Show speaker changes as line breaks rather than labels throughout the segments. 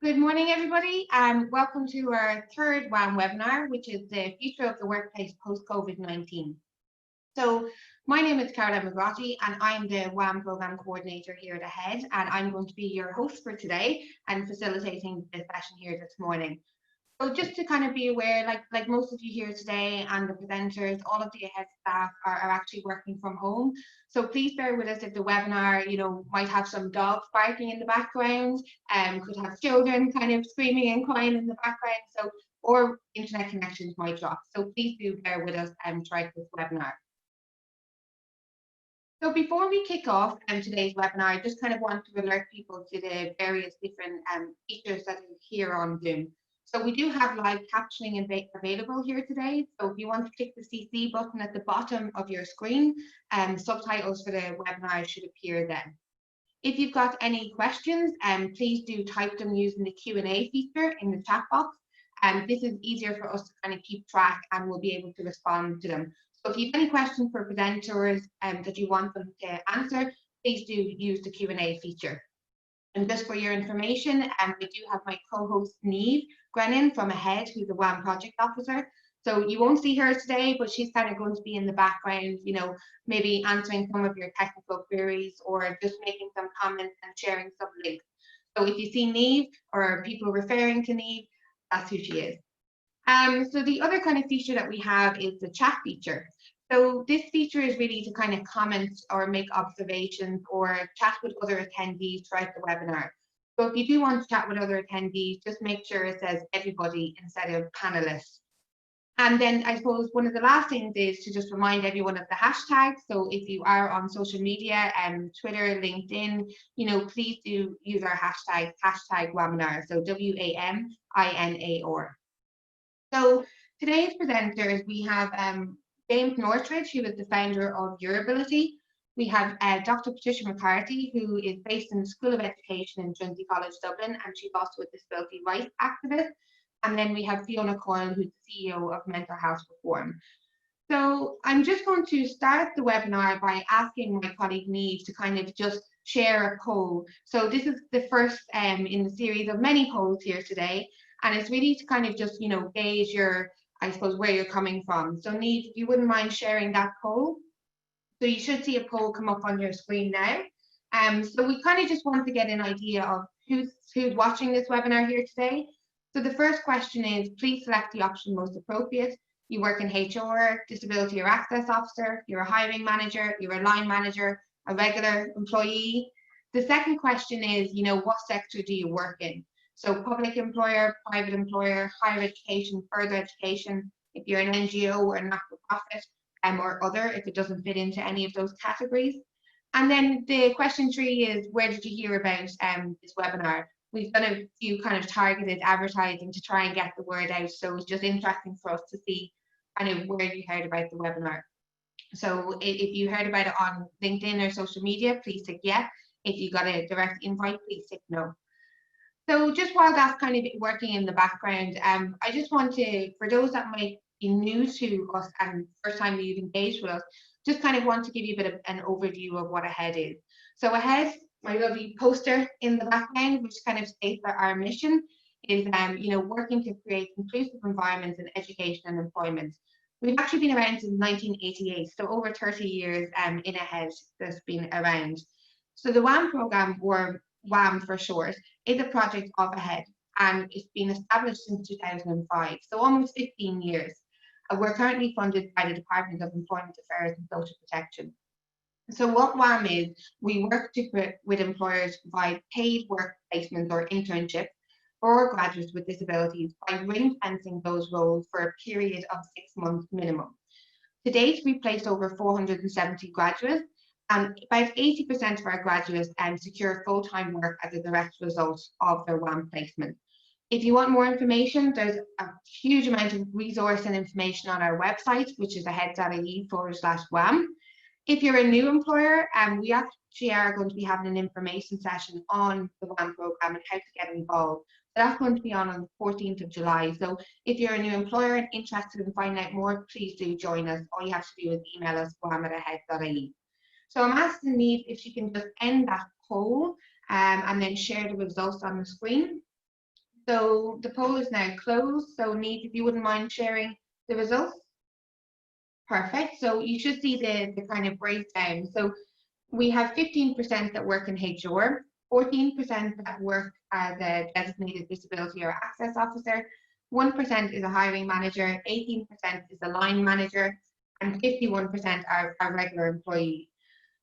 Good morning, everybody, and welcome to our third WAM webinar, which is the future of the workplace post-COVID-19. So my name is Caroline McCarthy, and I'm the WAM program coordinator here at AHEAD, and I'm going to be your host for today and facilitating the session here this morning. So just to kind of be aware, like most of you here today and the presenters, all of the AHEAD staff are actually working from home. So please bear with us if the webinar, might have some dogs barking in the background, could have children kind of screaming and crying in the background, or internet connections might drop. So please do bear with us throughout this webinar. So before we kick off today's webinar, I just kind of want to alert people to the various different features that are here on Zoom. So we do have live captioning available here today. So if you want to click the CC button at the bottom of your screen, subtitles for the webinar should appear then. If you've got any questions, please do type them using the Q&A feature in the chat box. This is easier for us to kind of keep track and we'll be able to respond to them. So if you have any questions for presenters that you want them to answer, please do use the Q&A feature. And just for your information, I do have my co-host Niamh Grennan from AHEAD, who's the WAM project officer. So you won't see her today, but she's kind of going to be in the background, maybe answering some of your technical queries or just making some comments and sharing some links. So if you see Niamh or people referring to Niamh, that's who she is. So the other kind of feature that we have is the chat feature. So this feature is really to kind of comment or make observations or chat with other attendees throughout the webinar. So if you do want to chat with other attendees, just make sure it says everybody instead of panelists. And then I suppose one of the last things is to just remind everyone of the hashtags. So if you are on social media, Twitter, LinkedIn, please do use our hashtag WAMinar. So WAMINAR. So today's presenters, we have James Northridge, who is the founder of Urability. We have Dr. Patricia McCarthy, who is based in the School of Education in Trinity College Dublin, and she's also a disability rights activist. And then we have Fiona Coyle, who's the CEO of Mental Health Reform. So I'm just going to start the webinar by asking my colleague Niamh to kind of just share a poll. So this is the first in the series of many polls here today. And it's really to kind of just, gauge your, I suppose, where you're coming from. So Niamh, if you wouldn't mind sharing that poll. So you should see a poll come up on your screen now. So we kind of just want to get an idea of who's watching this webinar here today. So the first question is, please select the option most appropriate. You work in HR, disability or access officer, you're a hiring manager, you're a line manager, a regular employee. The second question is, what sector do you work in? So public employer, private employer, higher education, further education, if you're an NGO or a not-for-profit, or other, if it doesn't fit into any of those categories. And then the question 3 is, where did you hear about this webinar? We've done a few kind of targeted advertising to try and get the word out. So it's just interesting for us to see kind of where you heard about the webinar. So if you heard about it on LinkedIn or social media, please tick yes. If you got a direct invite, please tick no. So just while that's kind of working in the background, I just want to, for those that might be new to us and first time you've engaged with us, just kind of want to give you a bit of an overview of what AHEAD is. So AHEAD, my lovely poster in the background, which kind of states that our mission is, working to create inclusive environments in education and employment. We've actually been around since 1988, so over 30 years in AHEAD that's been around. So the WAM program, or WAM for short, is a project of AHEAD, and it's been established since 2005, so almost 15 years. We're currently funded by the Department of Employment Affairs and Social Protection. So what WAM is, we work with employers to provide paid work placements or internships for graduates with disabilities by ring-fencing those roles for a period of 6 months minimum. To date, we've placed over 470 graduates, and about 80% of our graduates secure full-time work as a direct result of their WAM placement. If you want more information, there's a huge amount of resource and information on our website, which is ahead.ie/WAM. If you're a new employer, we actually are going to be having an information session on the WAM program and how to get involved. So that's going to be on the 14th of July. So if you're a new employer and interested in finding out more, please do join us. All you have to do is email us, wam@ahead.ie. So I'm asking Niamh if she can just end that poll and then share the results on the screen. So the poll is now closed. So Neve, if you wouldn't mind sharing the results. Perfect. So you should see the kind of breakdown. So we have 15% that work in HR, 14% that work as a designated disability or access officer, 1% is a hiring manager, 18% is a line manager, and 51% are regular employees.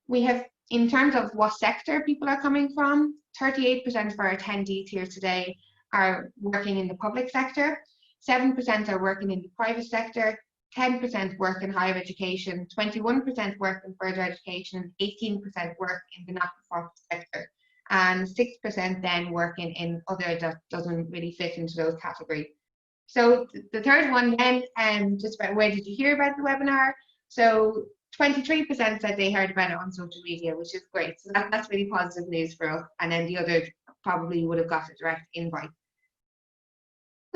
We have, in terms of what sector people are coming from, 38% of our attendees here today are working in the public sector, 7% are working in the private sector, 10% work in higher education, 21% work in further education, 18% work in the not-for-profit sector, and 6% then work in other that doesn't really fit into those categories. So the third one then, just about where did you hear about the webinar? So 23% said they heard about it on social media, which is great. So that's really positive news for us. And then the others probably would have got a direct invite.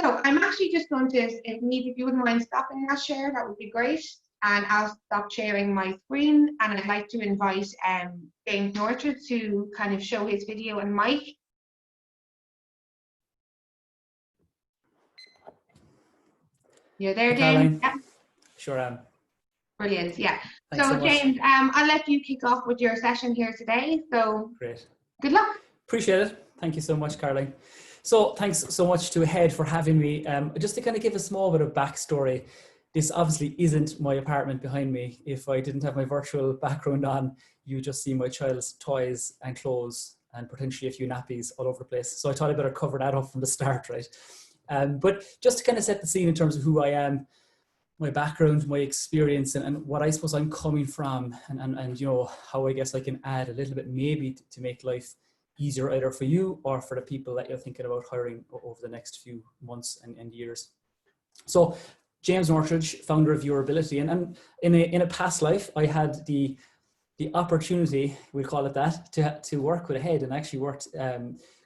So I'm actually just going to, if you wouldn't mind stopping that share, that would be great. And I'll stop sharing my screen. And I'd like to invite James Northridge to kind of show his video and mic. You're there, James?
Caroline? Yeah. Sure am.
Brilliant, yeah.
Thanks so much.
James, I'll let you kick off with your session here today. So
great.
Good luck.
Appreciate it. Thank you so much, Caroline. So thanks so much to HEAD for having me. Just to kind of give a small bit of backstory, this obviously isn't my apartment behind me. If I didn't have my virtual background on, you would just see my child's toys and clothes and potentially a few nappies all over the place. So I thought I better cover that up from the start, right? But just to kind of set the scene in terms of who I am, my background, my experience, and what I suppose I'm coming from, and you know, how I guess I can add a little bit maybe to make life easier either for you or for the people that you're thinking about hiring over the next few months and years. So James Northridge, founder of Urability, and in a past life, I had the opportunity, we'll call it that, to work with HEAD, and actually worked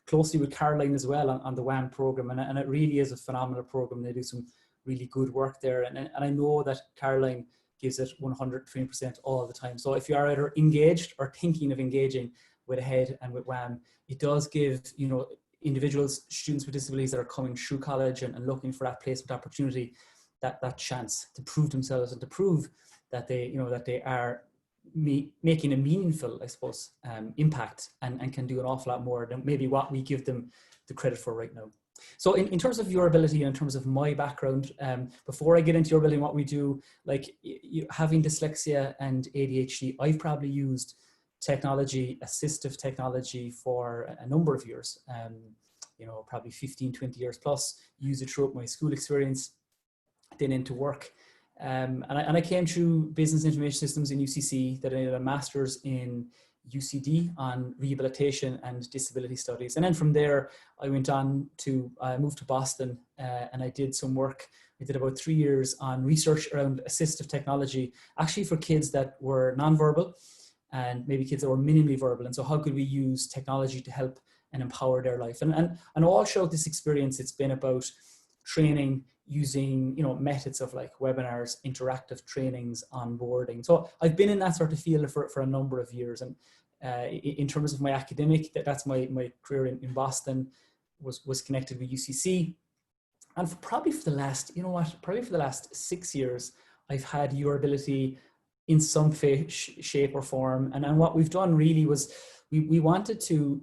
closely with Caroline as well on the WAM program, and it really is a phenomenal program. They do some really good work there, and I know that Caroline gives it 120% all the time. So if you are either engaged or thinking of engaging with HEAD and with WAM, it does give, you know, individuals, students with disabilities that are coming through college and looking for that placement opportunity, that chance to prove themselves and to prove that they, you know, that they are making a meaningful, I suppose, impact and can do an awful lot more than maybe what we give them the credit for right now. So in terms of Urability and in terms of my background, before I get into Urability and what we do, like having dyslexia and ADHD, I've probably used technology, assistive technology for a number of years, you know, probably 15, 20 years plus, used it throughout my school experience, then into work. And I came through business information systems in UCC, that I did a master's in UCD on rehabilitation and disability studies. And then from there, I went on to move to Boston and I did some work. I did about 3 years on research around assistive technology, actually for kids that were nonverbal and maybe kids that were minimally verbal. And so how could we use technology to help and empower their life? And all throughout this experience, it's been about training using, you know, methods of like webinars, interactive trainings, onboarding. So I've been in that sort of field for a number of years. And in terms of my academic, that's my career in Boston was connected with UCC. And probably for the last, you know what, probably for the last 6 years, I've had Urability in some shape or form. And what we've done really was we wanted to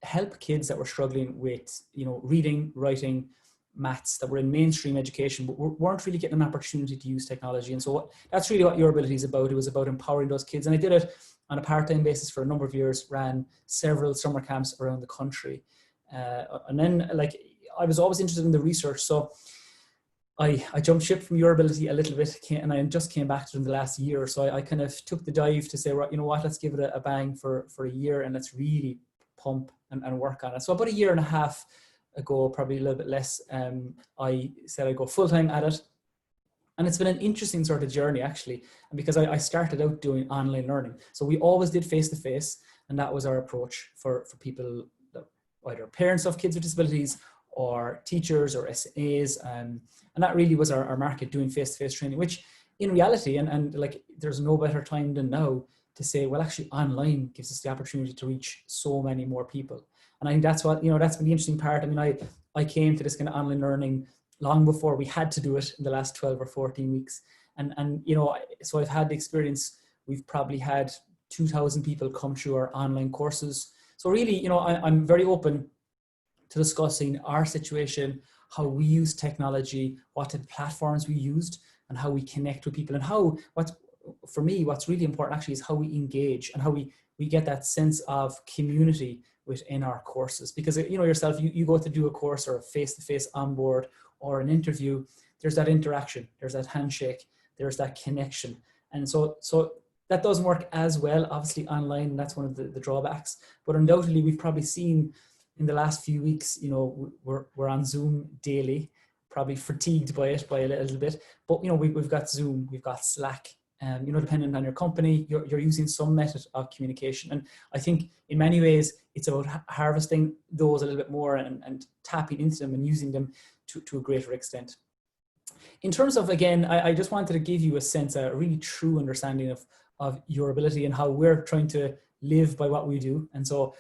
help kids that were struggling with, you know, reading, writing, maths, that were in mainstream education, but weren't really getting an opportunity to use technology. And so that's really what Urability is about. It was about empowering those kids. And I did it on a part-time basis for a number of years, ran several summer camps around the country. And then, like, I was always interested in the research. So I jumped ship from Urability a little bit, and I just came back to it in the last year. So I kind of took the dive to say, right, you know what, let's give it a bang for a year, and let's really pump and work on it. So about a year and a half ago, probably a little bit less, I said I'd go full-time at it. And it's been an interesting sort of journey, actually, because I started out doing online learning. So we always did face-to-face, and that was our approach for people, that either parents of kids with disabilities or teachers or SNAs. And that really was our market, doing face-to-face training, which in reality, and like, there's no better time than now to say, well, actually online gives us the opportunity to reach so many more people. And I think that's what, you know, that's been the interesting part. I mean, I came to this kind of online learning long before we had to do it in the last 12 or 14 weeks. And you know, so I've had the experience, we've probably had 2,000 people come through our online courses. So really, you know, I'm very open to discussing our situation, how we use technology, what the platforms we used, and how we connect with people, and how, for me, what's really important actually is how we engage and how we get that sense of community within our courses. Because, you know, yourself, you go to do a course or a face-to-face onboard or an interview, there's that interaction, there's that handshake, there's that connection. And so that doesn't work as well, obviously, online, and that's one of the drawbacks. But undoubtedly, we've probably seen in the last few weeks, you know, we're on Zoom daily, probably fatigued by it by a little bit. But, you know, we've got Zoom, we've got Slack. You know, depending on your company, you're using some method of communication. And I think in many ways, it's about harvesting those a little bit more and tapping into them and using them to a greater extent. In terms of, again, I just wanted to give you a sense, a really true understanding of Urability and how we're trying to live by what we do. And so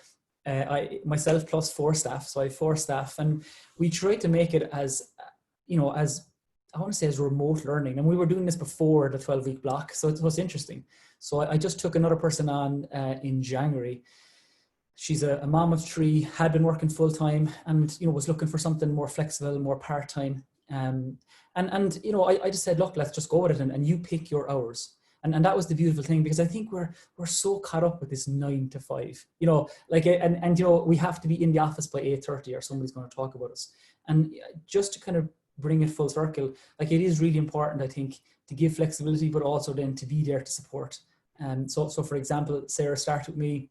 I myself plus 4 staff, so I have 4 staff, and we try to make it as, you know, as I want to say as remote learning. And we were doing this before the 12-week block, so it was interesting. So I just took another person on in January. She's a mom of 3, had been working full time, and, you know, was looking for something more flexible, more part time. And you know, I just said, look, let's just go with it, and you pick your hours. And that was the beautiful thing, because I think we're so caught up with this 9 to 5, you know, like, and you know, we have to be in the office by 8:30 or somebody's going to talk about us. And just to kind of bring it full circle, like, it is really important, I think, to give flexibility, but also then to be there to support. So for example, Sarah started with me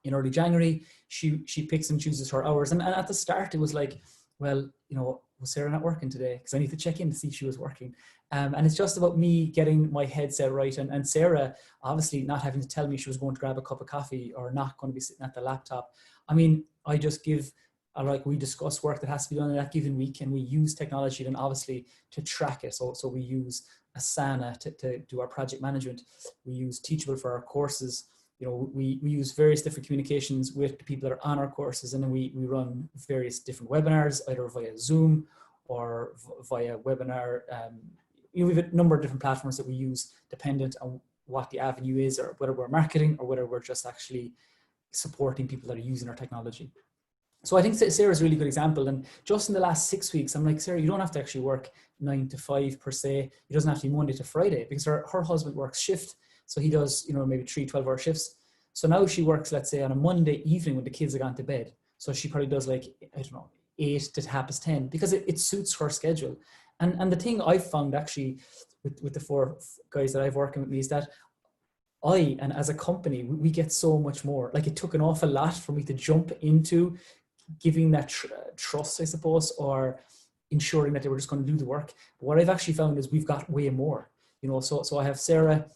in early January. She picks and chooses her hours, and at the start it was like, well, you know, was Sarah not working today? Because I need to check in to see if she was working. And it's just about me getting my headset right, and Sarah obviously not having to tell me she was going to grab a cup of coffee or not going to be sitting at the laptop. I mean, I just give, like, we discuss work that has to be done in that given week, and we use technology then obviously to track it. So we use Asana to do our project management. We use Teachable for our courses. You know, we use various different communications with the people that are on our courses, and then we run various different webinars, either via Zoom or via webinar. You know, we have a number of different platforms that we use dependent on what the avenue is, or whether we're marketing or whether we're just actually supporting people that are using our technology. So I think Sarah's a really good example. And just in the last 6 weeks, I'm like, Sarah, you don't have to actually work 9 to 5 per se. It doesn't have to be Monday to Friday, because her husband works shift. So he does, you know, maybe 3 12-hour shifts. So now she works, let's say, on a Monday evening when the kids have gone to bed. So she probably does, like, I don't know, 8 to 10:30, because it suits her schedule. And the thing I've found actually with the 4 guys that I've working with me is that and as a company, we get so much more. Like, it took an awful lot for me to jump into giving that trust, I suppose, or ensuring that they were just going to do the work. But what I've actually found is we've got way more, you know. So I have Sarah,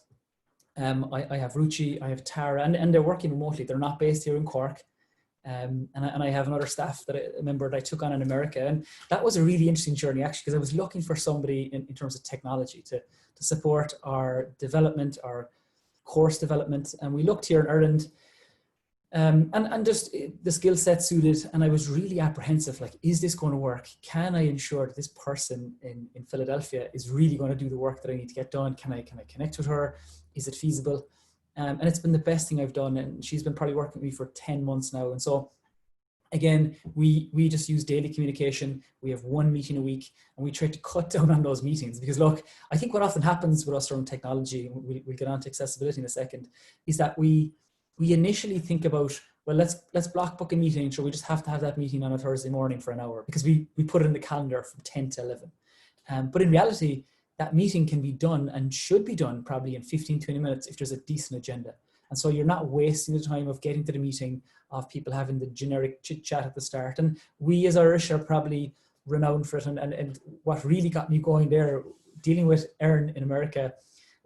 I have Ruchi, I have Tara, and they're working remotely. They're not based here in Cork. And I have another staff that a member that I took on in America. And that was a really interesting journey, actually, because I was looking for somebody in terms of technology to support our development, our course development. And we looked here in Ireland, and just the skill set suited, and I was really apprehensive, like, is this going to work? Can I ensure that this person in Philadelphia is really going to do the work that I need to get done? Can I connect with her? Is it feasible? And it's been the best thing I've done, and she's been probably working with me for 10 months now. And so again, we just use daily communication. We have 1 meeting a week, and we try to cut down on those meetings, because look, I think what often happens with us around technology, and we'll get on to accessibility in a second, is that we initially think about, well, let's block book a meeting, so we just have to have that meeting on a Thursday morning for an hour, because we put it in the calendar from 10 to 11. But in reality, that meeting can be done and should be done probably in 15-20 minutes if there's a decent agenda. And so you're not wasting the time of getting to the meeting, of people having the generic chit chat at the start. And we as Irish are probably renowned for it. And what really got me going there, dealing with Erin in America,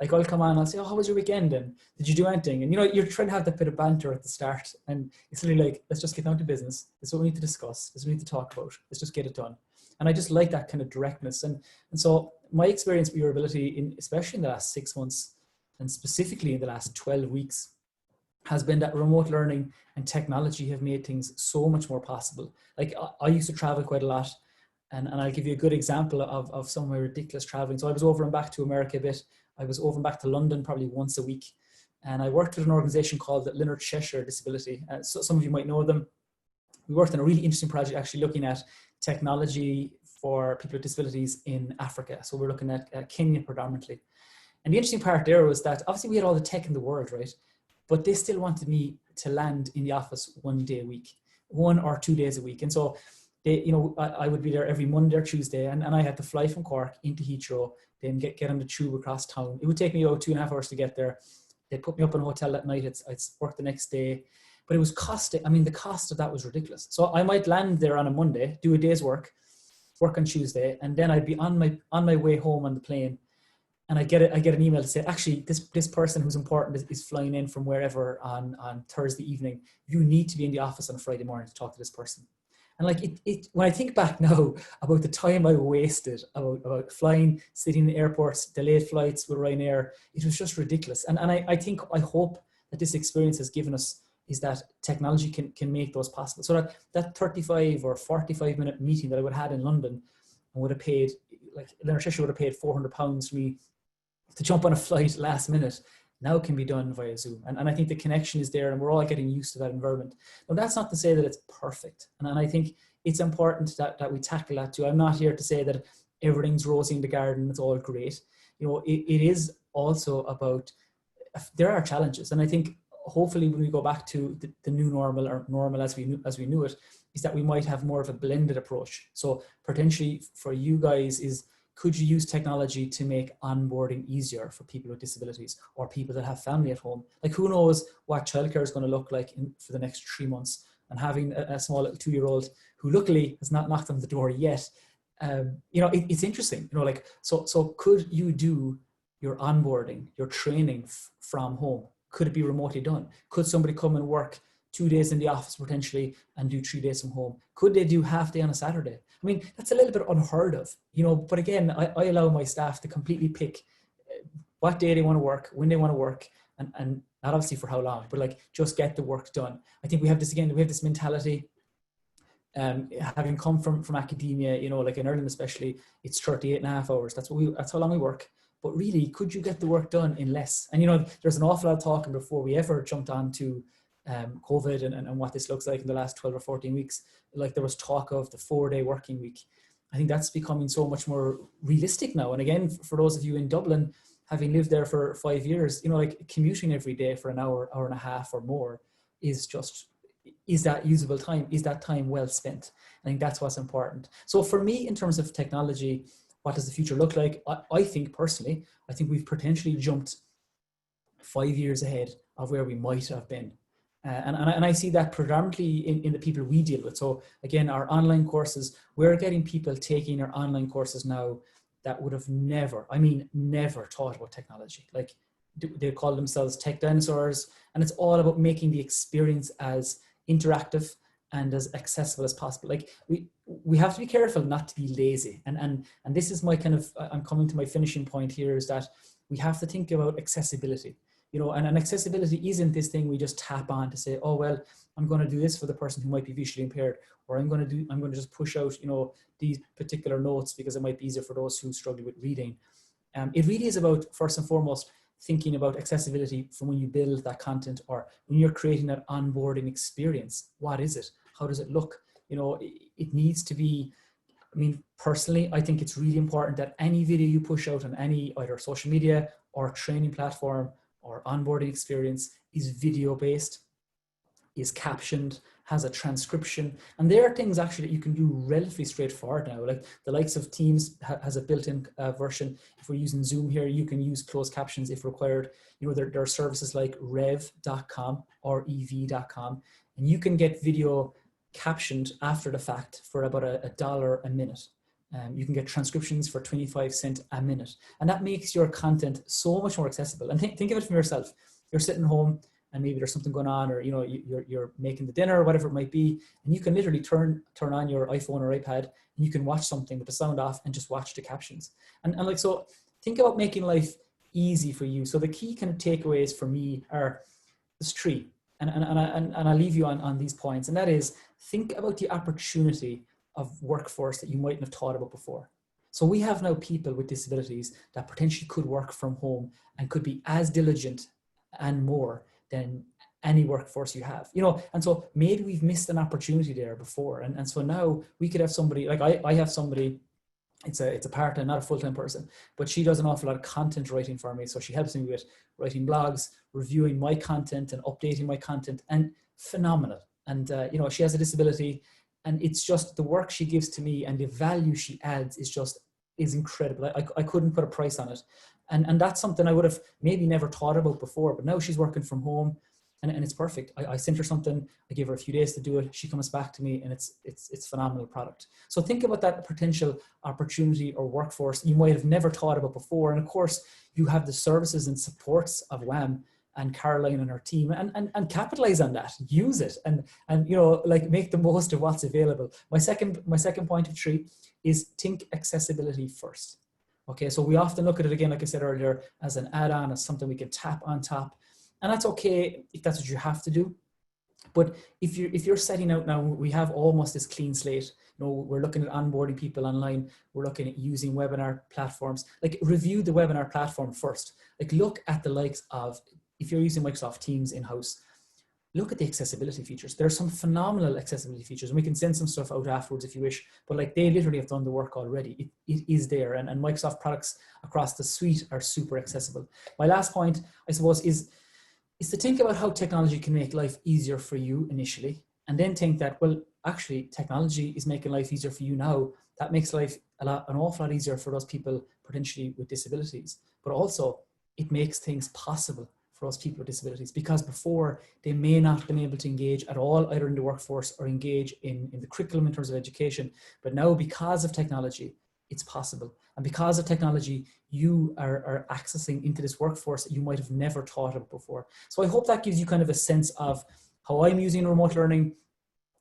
like, I'll come on, I'll say, oh, how was your weekend? And did you do anything? And, you know, you're trying to have that bit of banter at the start. And it's really like, let's just get down to business. This is what we need to discuss. This is what we need to talk about. Let's just get it done. And I just like that kind of directness. And so my experience with Urability, especially in the last 6 months, and specifically in the last 12 weeks, has been that remote learning and technology have made things so much more possible. Like I used to travel quite a lot, and I'll give you a good example of some of my ridiculous traveling. So I was over and back to America a bit. I was over and back to London probably once a week. And I worked with an organization called Leonard Cheshire Disability. So some of you might know them. We worked on a really interesting project actually looking at technology for people with disabilities in Africa. So we're looking at Kenya predominantly. And the interesting part there was that obviously we had all the tech in the world, right? But they still wanted me to land in the office 1 day a week, 1 or 2 days a week. And so they, you know, I would be there every Monday or Tuesday, and I had to fly from Cork into Heathrow, then get on the tube across town. It would take me about 2.5 hours to get there. They'd put me up in a hotel that night. I'd work the next day, but it was costing. I mean, the cost of that was ridiculous. So I might land there on a Monday, do a day's work on Tuesday, and then I'd be on my way home on the plane. And I get an email to say, actually, this person who's important is flying in from wherever on Thursday evening. You need to be in the office on a Friday morning to talk to this person. And like when I think back now about the time I wasted about flying, sitting in airports, delayed flights with Ryanair, it was just ridiculous. And I hope that this experience has given us is that technology can make those possible. So that 35 or 45 minute meeting that I would have had in London, and would have paid, like Leonard Cheshire would have paid £400 for me to jump on a flight last minute, now can be done via Zoom. And I think the connection is there, and we're all getting used to that environment. Now, that's not to say that it's perfect. And I think it's important that we tackle that too. I'm not here to say that everything's rosy in the garden, it's all great. You know, it is also about, there are challenges. And I think hopefully when we go back to the new normal, or normal as we knew it, is that we might have more of a blended approach. So potentially for you guys is, could you use technology to make onboarding easier for people with disabilities or people that have family at home? Like, who knows what childcare is going to look like for the next 3 months, and having a small little 2-year-old who luckily has not knocked on the door yet. You know, it's interesting, you know, like, so could you do your onboarding, your training from home? Could it be remotely done? Could somebody come and work 2 days in the office potentially and do 3 days from home? Could they do half day on a Saturday? I mean, that's a little bit unheard of, you know, but again, I allow my staff to completely pick what day they want to work, when they want to work, and not obviously for how long, but like just get the work done. I think we have this mentality, having come from academia, you know, like in Ireland especially, it's 38.5 hours. That's how long we work. But really, could you get the work done in less? And, you know, there's an awful lot of talking before we ever jumped on to COVID and what this looks like in the last 12 or 14 weeks. Like, there was talk of the 4-day working week. I think that's becoming so much more realistic now. And again, for those of you in Dublin, having lived there for 5 years, you know, like commuting every day for an hour and a half or more is that usable time? Is that time well spent? I think that's what's important. So for me, in terms of technology, what does the future look like? I think personally, I think we've potentially jumped 5 years ahead of where we might have been. And I see that predominantly in the people we deal with. So again, our online courses, we're getting people taking our online courses now that would have never thought about technology. Like, they call themselves tech dinosaurs, and it's all about making the experience as interactive and as accessible as possible. Like, we have to be careful not to be lazy. And this is my kind of, I'm coming to my finishing point here, is that we have to think about accessibility. You know, and accessibility isn't this thing we just tap on to say, oh, well, I'm going to do this for the person who might be visually impaired, or I'm going to just push out, you know, these particular notes because it might be easier for those who struggle with reading. It really is about, first and foremost, thinking about accessibility from when you build that content, or when you're creating that onboarding experience. What is it? How does it look? You know, it needs to be, I mean, personally, I think it's really important that any video you push out on any either social media or training platform or onboarding experience is video based, is captioned, has a transcription. And there are things actually that you can do relatively straightforward now. Like the likes of Teams has a built-in version. If we're using Zoom here, you can use closed captions if required. You know, there are services like rev.com or ev.com, and you can get video captioned after the fact for about $1 a minute. You can get transcriptions for 25 cents a minute. And that makes your content so much more accessible. And think of it from yourself. You're sitting home and maybe there's something going on, or, you know, you're making the dinner or whatever it might be. And you can literally turn on your iPhone or iPad, and you can watch something with the sound off and just watch the captions. And like, so think about making life easy for you. So the key kind of takeaways for me are, there's 3. and I'll leave you on these points, and that is, think about the opportunity of workforce that you mightn't have thought about before. So we have now people with disabilities that potentially could work from home and could be as diligent and more than any workforce you have, and so maybe we've missed an opportunity there before. And so now we could have somebody, like I have somebody, it's a part-time, not a full-time person, but she does an awful lot of content writing for me. So she helps me with writing blogs, reviewing my content and updating my content, and phenomenal. And, she has a disability, and it's just the work she gives to me and the value she adds is incredible. I couldn't put a price on it. And that's something I would have maybe never thought about before, but now she's working from home, and it's perfect. I sent her something, I give her a few days to do it, she comes back to me, and it's phenomenal product. So think about that potential opportunity or workforce you might have never thought about before. And of course, you have the services and supports of WAM and Caroline and her team, and capitalize on that, use it, and make the most of what's available. My second point of 3 is think accessibility first. Okay, so we often look at it, again, like I said earlier, as an add-on, as something we can tap on top. And that's okay if that's what you have to do. But if you're setting out now, we have almost this clean slate. We're looking at onboarding people online. We're looking at using webinar platforms. Like, review the webinar platform first. Like, look at the likes of, if you're using Microsoft Teams in-house, look at the accessibility features. There are some phenomenal accessibility features, and we can send some stuff out afterwards if you wish, but like, they literally have done the work already. It is there, and Microsoft products across the suite are super accessible. My last point, I suppose, is to think about how technology can make life easier for you initially, and then think that, well, actually, technology is making life easier for you now. That makes life an awful lot easier for those people potentially with disabilities, but also it makes things possible for those people with disabilities, because before they may not have been able to engage at all, either in the workforce or engage in the curriculum in terms of education. But now, because of technology, it's possible. And because of technology, you are accessing into this workforce that you might have never thought of before. So I hope that gives you kind of a sense of how I'm using remote learning,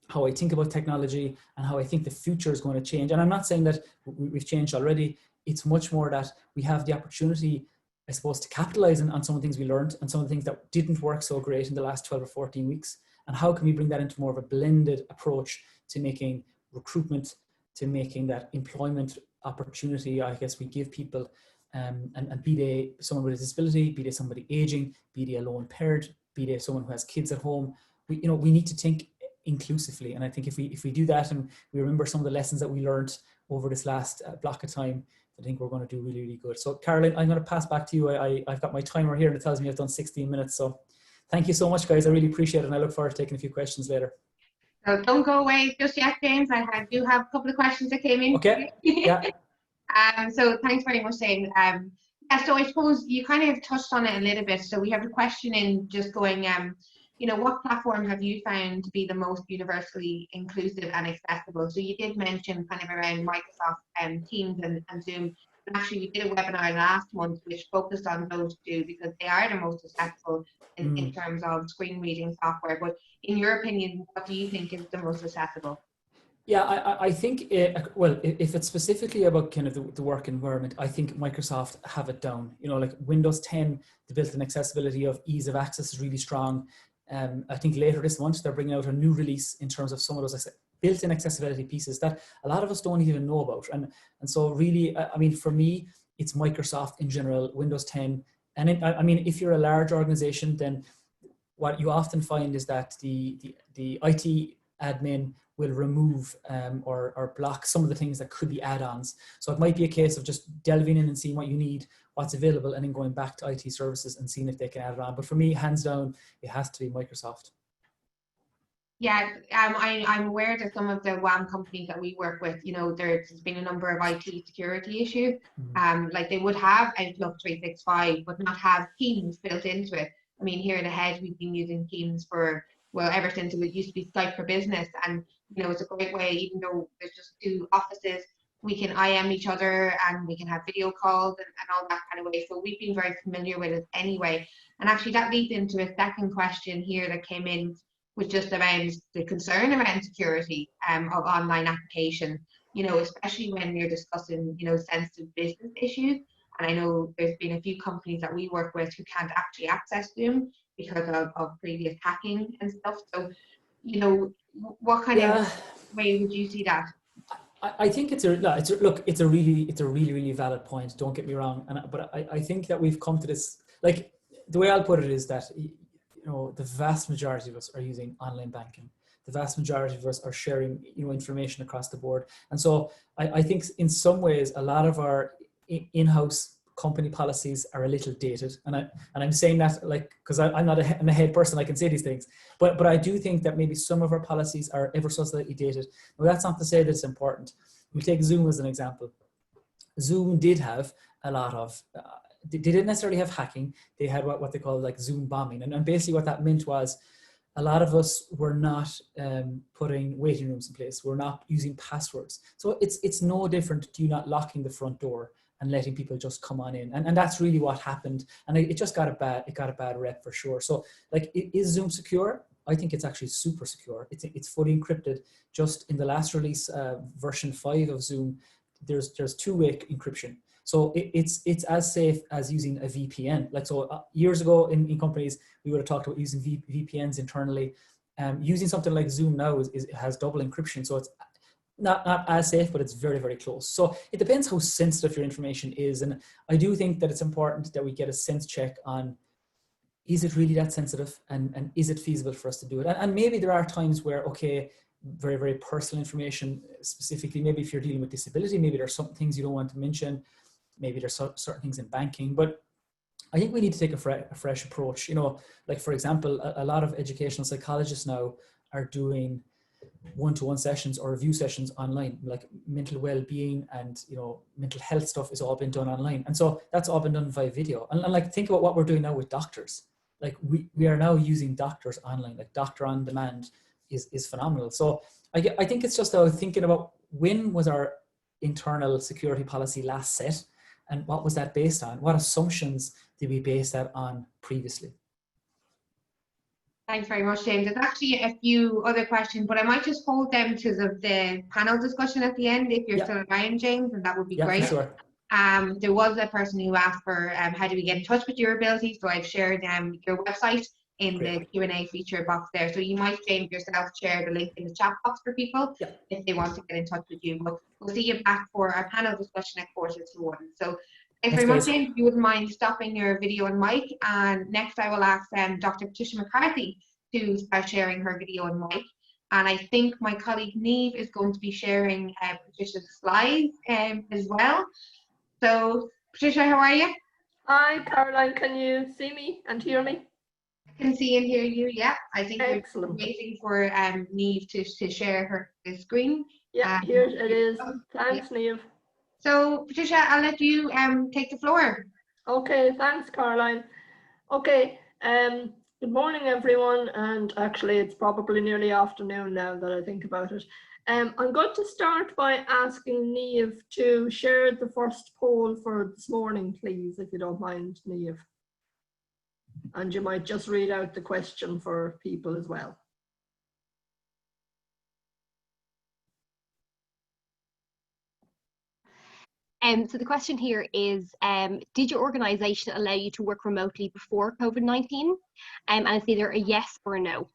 how I think about technology, and how I think the future is going to change. And I'm not saying that we've changed already. It's much more that we have the opportunity, I suppose, to capitalize on some of the things we learned and some of the things that didn't work so great in the last 12 or 14 weeks. And how can we bring that into more of a blended approach to making recruitment, to making that employment opportunity, I guess, we give people, and be they someone with a disability, be they somebody aging, be they a lone parent, be they someone who has kids at home. We need to think inclusively. And I think if we do that, and we remember some of the lessons that we learned over this last block of time, I think we're going to do really, really good. So Caroline, I'm going to pass back to you. I've got my timer here and it tells me I've done 16 minutes. So thank you so much, guys. I really appreciate it. And I look forward to taking a few questions later.
So don't go away just yet, James. I do have a couple of questions that came in.
Okay. Yeah.
So thanks very much, Shane. Yeah, so I suppose you kind of touched on it a little bit. So we have a question in just going, what platform have you found to be the most universally inclusive and accessible? So you did mention kind of around Microsoft Teams and Zoom. And actually, we did a webinar last month which focused on those two because they are the most accessible in terms of screen reading software. But in your opinion, what do you think is the most accessible?
Yeah, I think, well, if it's specifically about kind of the work environment, I think Microsoft have it down. Like Windows 10, the built-in accessibility of ease of access is really strong. I think later this month, they're bringing out a new release in terms of some of those built-in accessibility pieces that a lot of us don't even know about. And so really, I mean, for me, it's Microsoft in general, Windows 10. And if you're a large organization, then what you often find is that the IT admin will remove or block some of the things that could be add-ons. So it might be a case of just delving in and seeing what you need, what's available, and then going back to IT services and seeing if they can add it on. But for me, hands down, it has to be Microsoft.
Yeah, I'm aware that some of the WAM companies that we work with, there's been a number of IT security issues. Like they would have Outlook 365, but not have Teams built into it. I mean, here in the Hedge, we've been using Teams ever since it used to be Skype for Business. And, it's a great way, even though there's just 2 offices, we can IM each other and we can have video calls and all that kind of way. So we've been very familiar with it anyway. And actually that leads into a second question here that came in, was just around the concern around security of online applications, especially when you're discussing, sensitive business issues. And I know there's been a few companies that we work with who can't actually access Zoom because of previous hacking and stuff. So, you know, what kind
Yeah.
of way would you see that?
I think it's a really valid point. Don't get me wrong, but I think that we've come to this, like, the way I'll put it is that, you know, the vast majority of us are using online banking. The vast majority of us are sharing, you know, information across the board, and so I think in some ways a lot of our in-house company policies are a little dated, and I'm saying that, like, because I'm not I'm a head person, I can say these things, but I do think that maybe some of our policies are ever so slightly dated. Well, that's not to say that it's important. We take Zoom as an example. Zoom did have a lot of, they didn't necessarily have hacking. They had what they call like Zoom bombing. And basically what that meant was a lot of us were not putting waiting rooms in place. We're not using passwords. So it's no different to you not locking the front door and letting people just come on in. And that's really what happened. And it just got a bad rep for sure. So, like, is Zoom secure? I think it's actually super secure. It's fully encrypted. Just in the last release, version 5 of Zoom, there's two-way encryption. So it's as safe as using a VPN. Like, so years ago in companies, we would have talked about using VPNs internally. Using something like Zoom now has double encryption. So it's not as safe, but it's very, very close. So it depends how sensitive your information is. And I do think that it's important that we get a sense check on, is it really that sensitive, and is it feasible for us to do it? And maybe there are times where, okay, very, very personal information, specifically, maybe if you're dealing with disability, maybe there's some things you don't want to mention, maybe there's certain things in banking, but I think we need to take a fresh approach. You know, like, for example, a lot of educational psychologists now are doing one-to-one sessions or review sessions online, like mental well-being and, you know, mental health stuff is all been done online. And so that's all been done via video. And like, think about what we're doing now with doctors. Like, we are now using doctors online, like doctor on demand is phenomenal. So I think it's just thinking about, when was our internal security policy last set, and what was that based on? What assumptions did we base that on previously?
Thanks very much, James. There's actually a few other questions, but I might just hold them to the panel discussion at the end if you're still around, James, and that would be great.
For sure.
There was a person who asked for how do we get in touch with Urability, so I've shared your website in the Q&A feature box there. So you might, James, yourself share the link in the chat box for people if they want to get in touch with you. But we'll see you back for our panel discussion at 1:45. So thanks very much, James. If you wouldn't mind stopping your video and mic. And next I will ask Dr. Patricia McCarthy to start sharing her video and mic. And I think my colleague Niamh is going to be sharing Patricia's slides as well. So, Patricia, how are you?
Hi, Caroline. Can you see me and hear me?
I can see and hear you, yeah. I think
Excellent.
we're waiting for Niamh to share her screen.
Yeah, here it is. Thanks, Niamh.
So, Patricia, I'll let you take the floor.
Okay, thanks, Caroline. Okay, good morning, everyone. And actually, it's probably nearly afternoon now that I think about it. I'm going to start by asking Niamh to share the first poll for this morning, please, if you don't mind, Niamh. And you might just read out the question for people as well.
So the question here is, did your organisation allow you to work remotely before COVID-19? And it's either a yes or a no.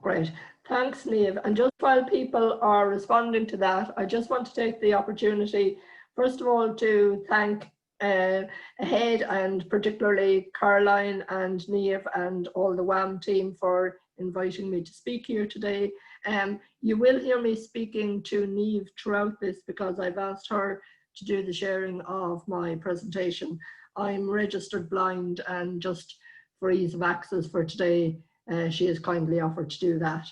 Great. Thanks, Niamh. And just while people are responding to that, I just want to take the opportunity, first of all, to thank Ahead and particularly Caroline and Niamh and all the WAM team for inviting me to speak here today. You will hear me speaking to Niamh throughout this because I've asked her to do the sharing of my presentation. I'm registered blind, and just for ease of access for today, she has kindly offered to do that.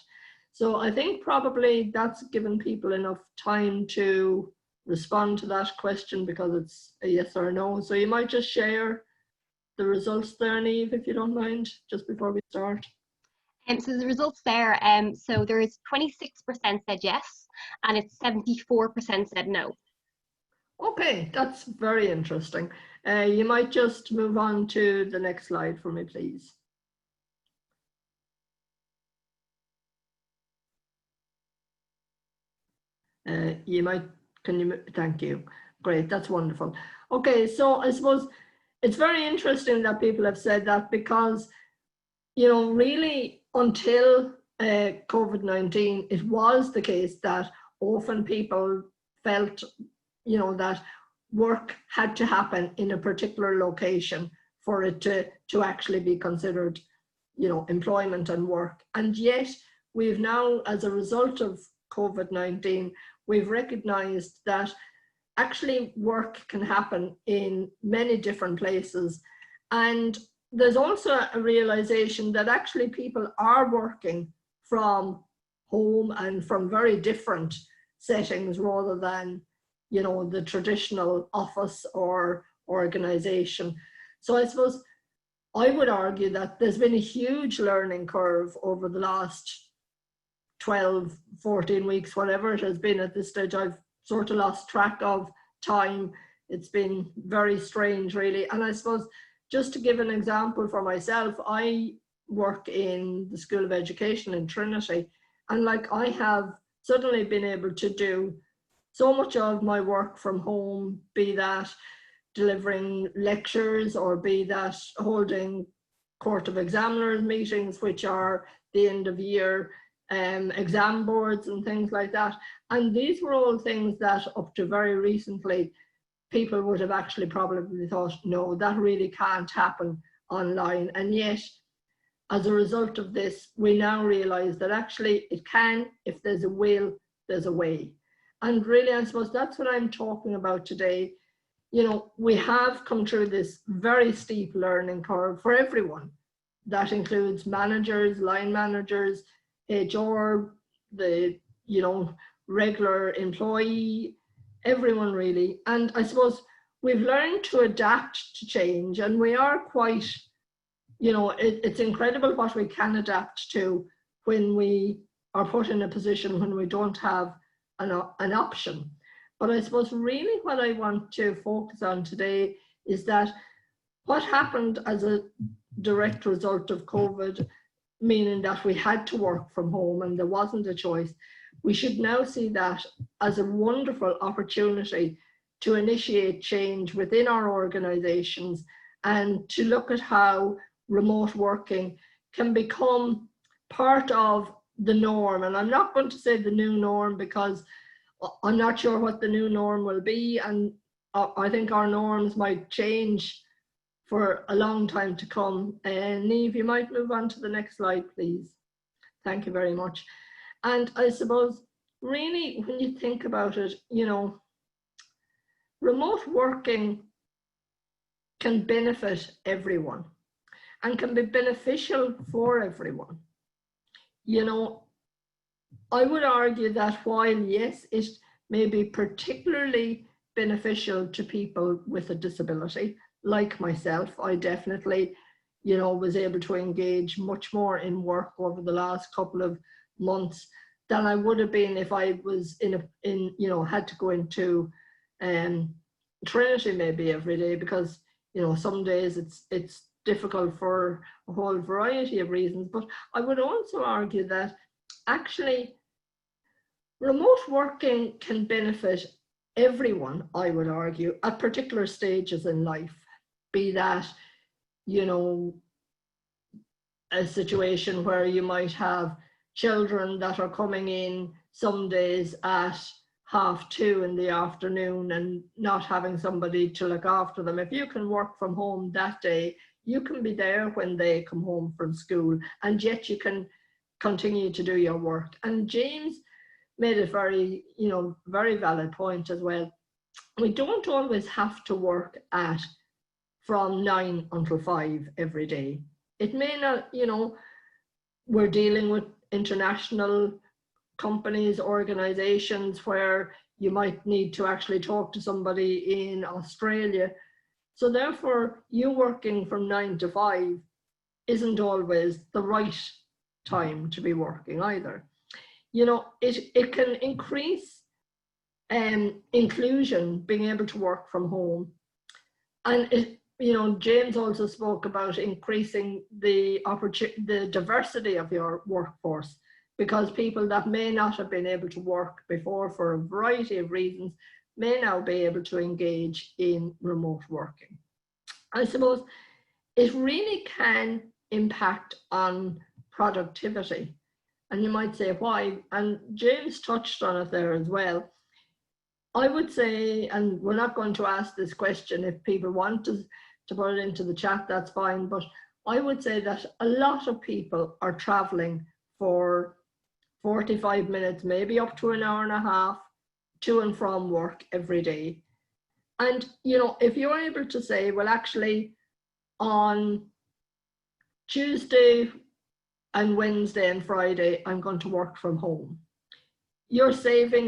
So I think probably that's given people enough time to respond to that question because it's a yes or a no. So you might just share the results there, Niamh, if you don't mind, just before we start.
So the results there, so there is 26% said yes, and it's 74% said no.
Okay, that's very interesting. You might just move on to the next slide for me, please. Thank you. Great, that's wonderful. Okay, so I suppose it's very interesting that people have said that because you know, really until COVID-19, it was the case that often people felt, you know, that work had to happen in a particular location for it to actually be considered, you know, employment and work. And yet we've now, as a result of COVID-19, we've recognized that actually work can happen in many different places. And there's also a realization that actually people are working from home and from very different settings rather than, you know, the traditional office or organization. So I suppose I would argue that there's been a huge learning curve over the last 12, 14 weeks, whatever it has been at this stage. I've sort of lost track of time. It's been very strange, really. And I suppose just to give an example for myself, I work in the School of Education in Trinity, and like I have suddenly been able to do so much of my work from home, be that delivering lectures or be that holding Court of Examiners meetings, which are the end of year exam boards and things like that. And these were all things that up to very recently, people would have actually probably thought, no, that really can't happen online. And yet, as a result of this, we now realize that actually it can. If there's a will, there's a way. And really, I suppose that's what I'm talking about today. You know, we have come through this very steep learning curve for everyone. That includes managers, line managers, HR, the, you know, regular employee, everyone really. And I suppose we've learned to adapt to change, and we are quite, you know, it's incredible what we can adapt to when we are put in a position when we don't have an option. But I suppose really what I want to focus on today is that what happened as a direct result of COVID, meaning that we had to work from home and there wasn't a choice, we should now see that as a wonderful opportunity to initiate change within our organizations and to look at how remote working can become part of the norm. And I'm not going to say the new norm because I'm not sure what the new norm will be, and I think our norms might change for a long time to come. And Niamh, you might move on to the next slide, please. Thank you very much. And I suppose really when you think about it, you know, remote working can benefit everyone and can be beneficial for everyone. You know, I would argue that while, yes, it may be particularly beneficial to people with a disability, like myself, I definitely, you know, was able to engage much more in work over the last couple of months than I would have been if I was in you know, had to go into Trinity maybe every day, because, you know, some days it's difficult for a whole variety of reasons. But I would also argue that actually remote working can benefit everyone, I would argue, at particular stages in life, be that, you know, a situation where you might have children that are coming in some days at 2:30 in the afternoon and not having somebody to look after them. If you can work from home that day, you can be there when they come home from school, and yet you can continue to do your work. And James made a very, you know, very valid point as well. We don't always have to work from 9 until 5 every day. It may not, you know, we're dealing with international companies, organizations where you might need to actually talk to somebody in Australia. So therefore, you working from 9 to 5 isn't always the right time to be working either. You know, it can increase inclusion, being able to work from home. And it, you know, James also spoke about increasing the diversity of your workforce, because people that may not have been able to work before for a variety of reasons may now be able to engage in remote working. I suppose it really can impact on productivity. And you might say, why? And James touched on it there as well. I would say, and we're not going to ask this question, if people want to put it into the chat, that's fine. But I would say that a lot of people are traveling for 45 minutes, maybe up to an hour and a half to and from work every day. And, you know, if you're able to say, well, actually on Tuesday and Wednesday and Friday, I'm going to work from home, you're saving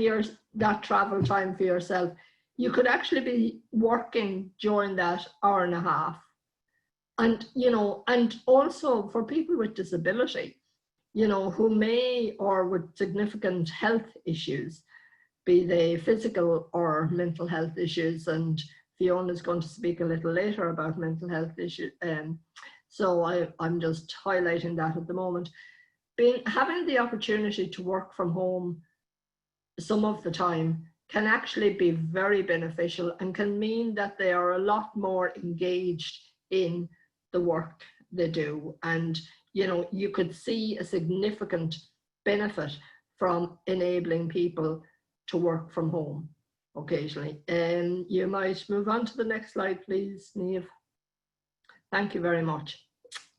that travel time for yourself. You could actually be working during that hour and a half. And, you know, and also for people with disability, you know, who may, or with significant health issues, be they physical or mental health issues. And Fiona is going to speak a little later about mental health issues. So I'm just highlighting that at the moment. Having the opportunity to work from home some of the time can actually be very beneficial and can mean that they are a lot more engaged in the work they do. And, you know, you could see a significant benefit from enabling people to work from home occasionally. And you might move on to the next slide, please, Niamh. Thank you very much.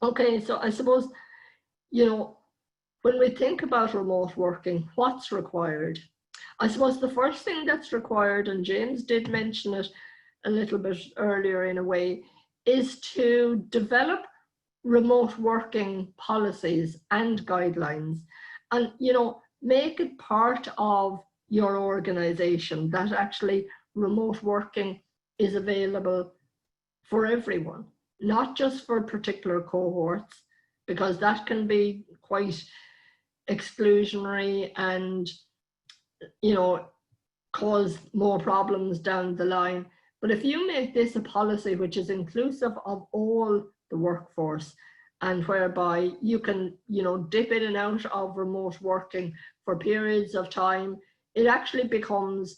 Okay, so I suppose, you know, when we think about remote working, what's required? I suppose the first thing that's required, and James did mention it a little bit earlier in a way, is to develop remote working policies and guidelines, and, you know, make it part of your organization that actually remote working is available for everyone, not just for particular cohorts, because that can be quite exclusionary and, you know, cause more problems down the line. But if you make this a policy which is inclusive of all the workforce, and whereby you can, you know, dip in and out of remote working for periods of time, it actually becomes,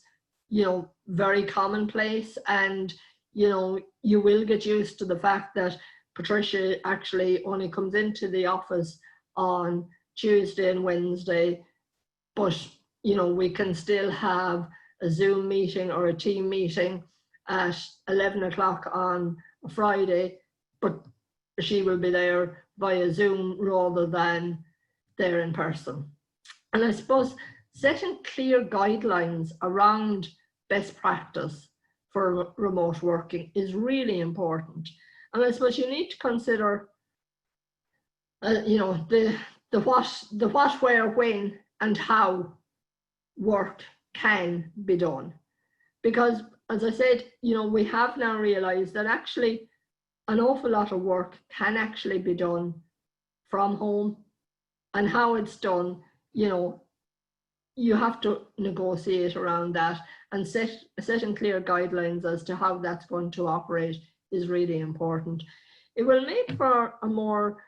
you know, very commonplace. And, you know, you will get used to the fact that Patricia actually only comes into the office on Tuesday and Wednesday, but, you know, we can still have a Zoom meeting or a team meeting at 11 o'clock on a Friday, but she will be there via Zoom rather than there in person. And I suppose setting clear guidelines around best practice for remote working is really important. And I suppose you need to consider, you know, the what, where, when, and how work can be done. Because, as I said, you know, we have now realized that actually an awful lot of work can actually be done from home, and how it's done, you know, you have to negotiate around that, and setting clear guidelines as to how that's going to operate is really important. It will make for a more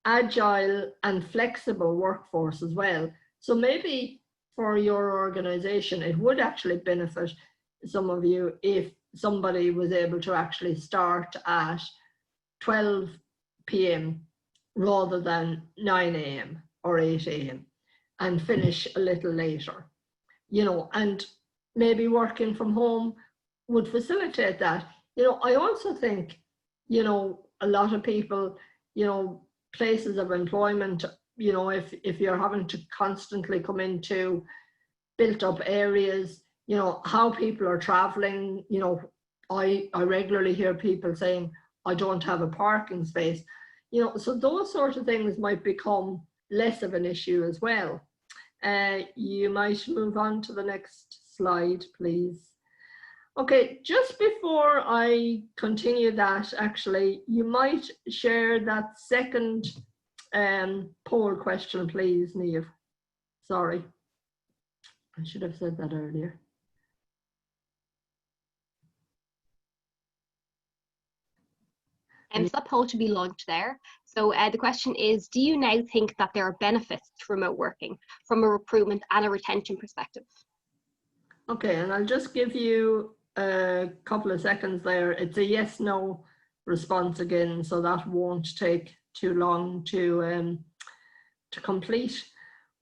agile and flexible workforce as well. So maybe for your organization, it would actually benefit some of you if somebody was able to actually start at 12 p.m. rather than 9 a.m. or 8 a.m. and finish a little later, you know, and maybe working from home would facilitate that. You know, I also think, you know, a lot of people, you know, places of employment, you know, if you're having to constantly come into built up areas, you know, how people are traveling, you know, I regularly hear people saying, I don't have a parking space, you know, so those sort of things might become less of an issue as well. You might move on to the next slide, please. Okay, just before I continue that, actually, you might share that second poll question, please, Niamh. Sorry, I should have said that earlier.
So that poll should be launched there. So the question is, do you now think that there are benefits to remote working from a recruitment and a retention perspective?
Okay, and I'll just give you a couple of seconds there. It's a yes, no response again, so that won't take too long to complete.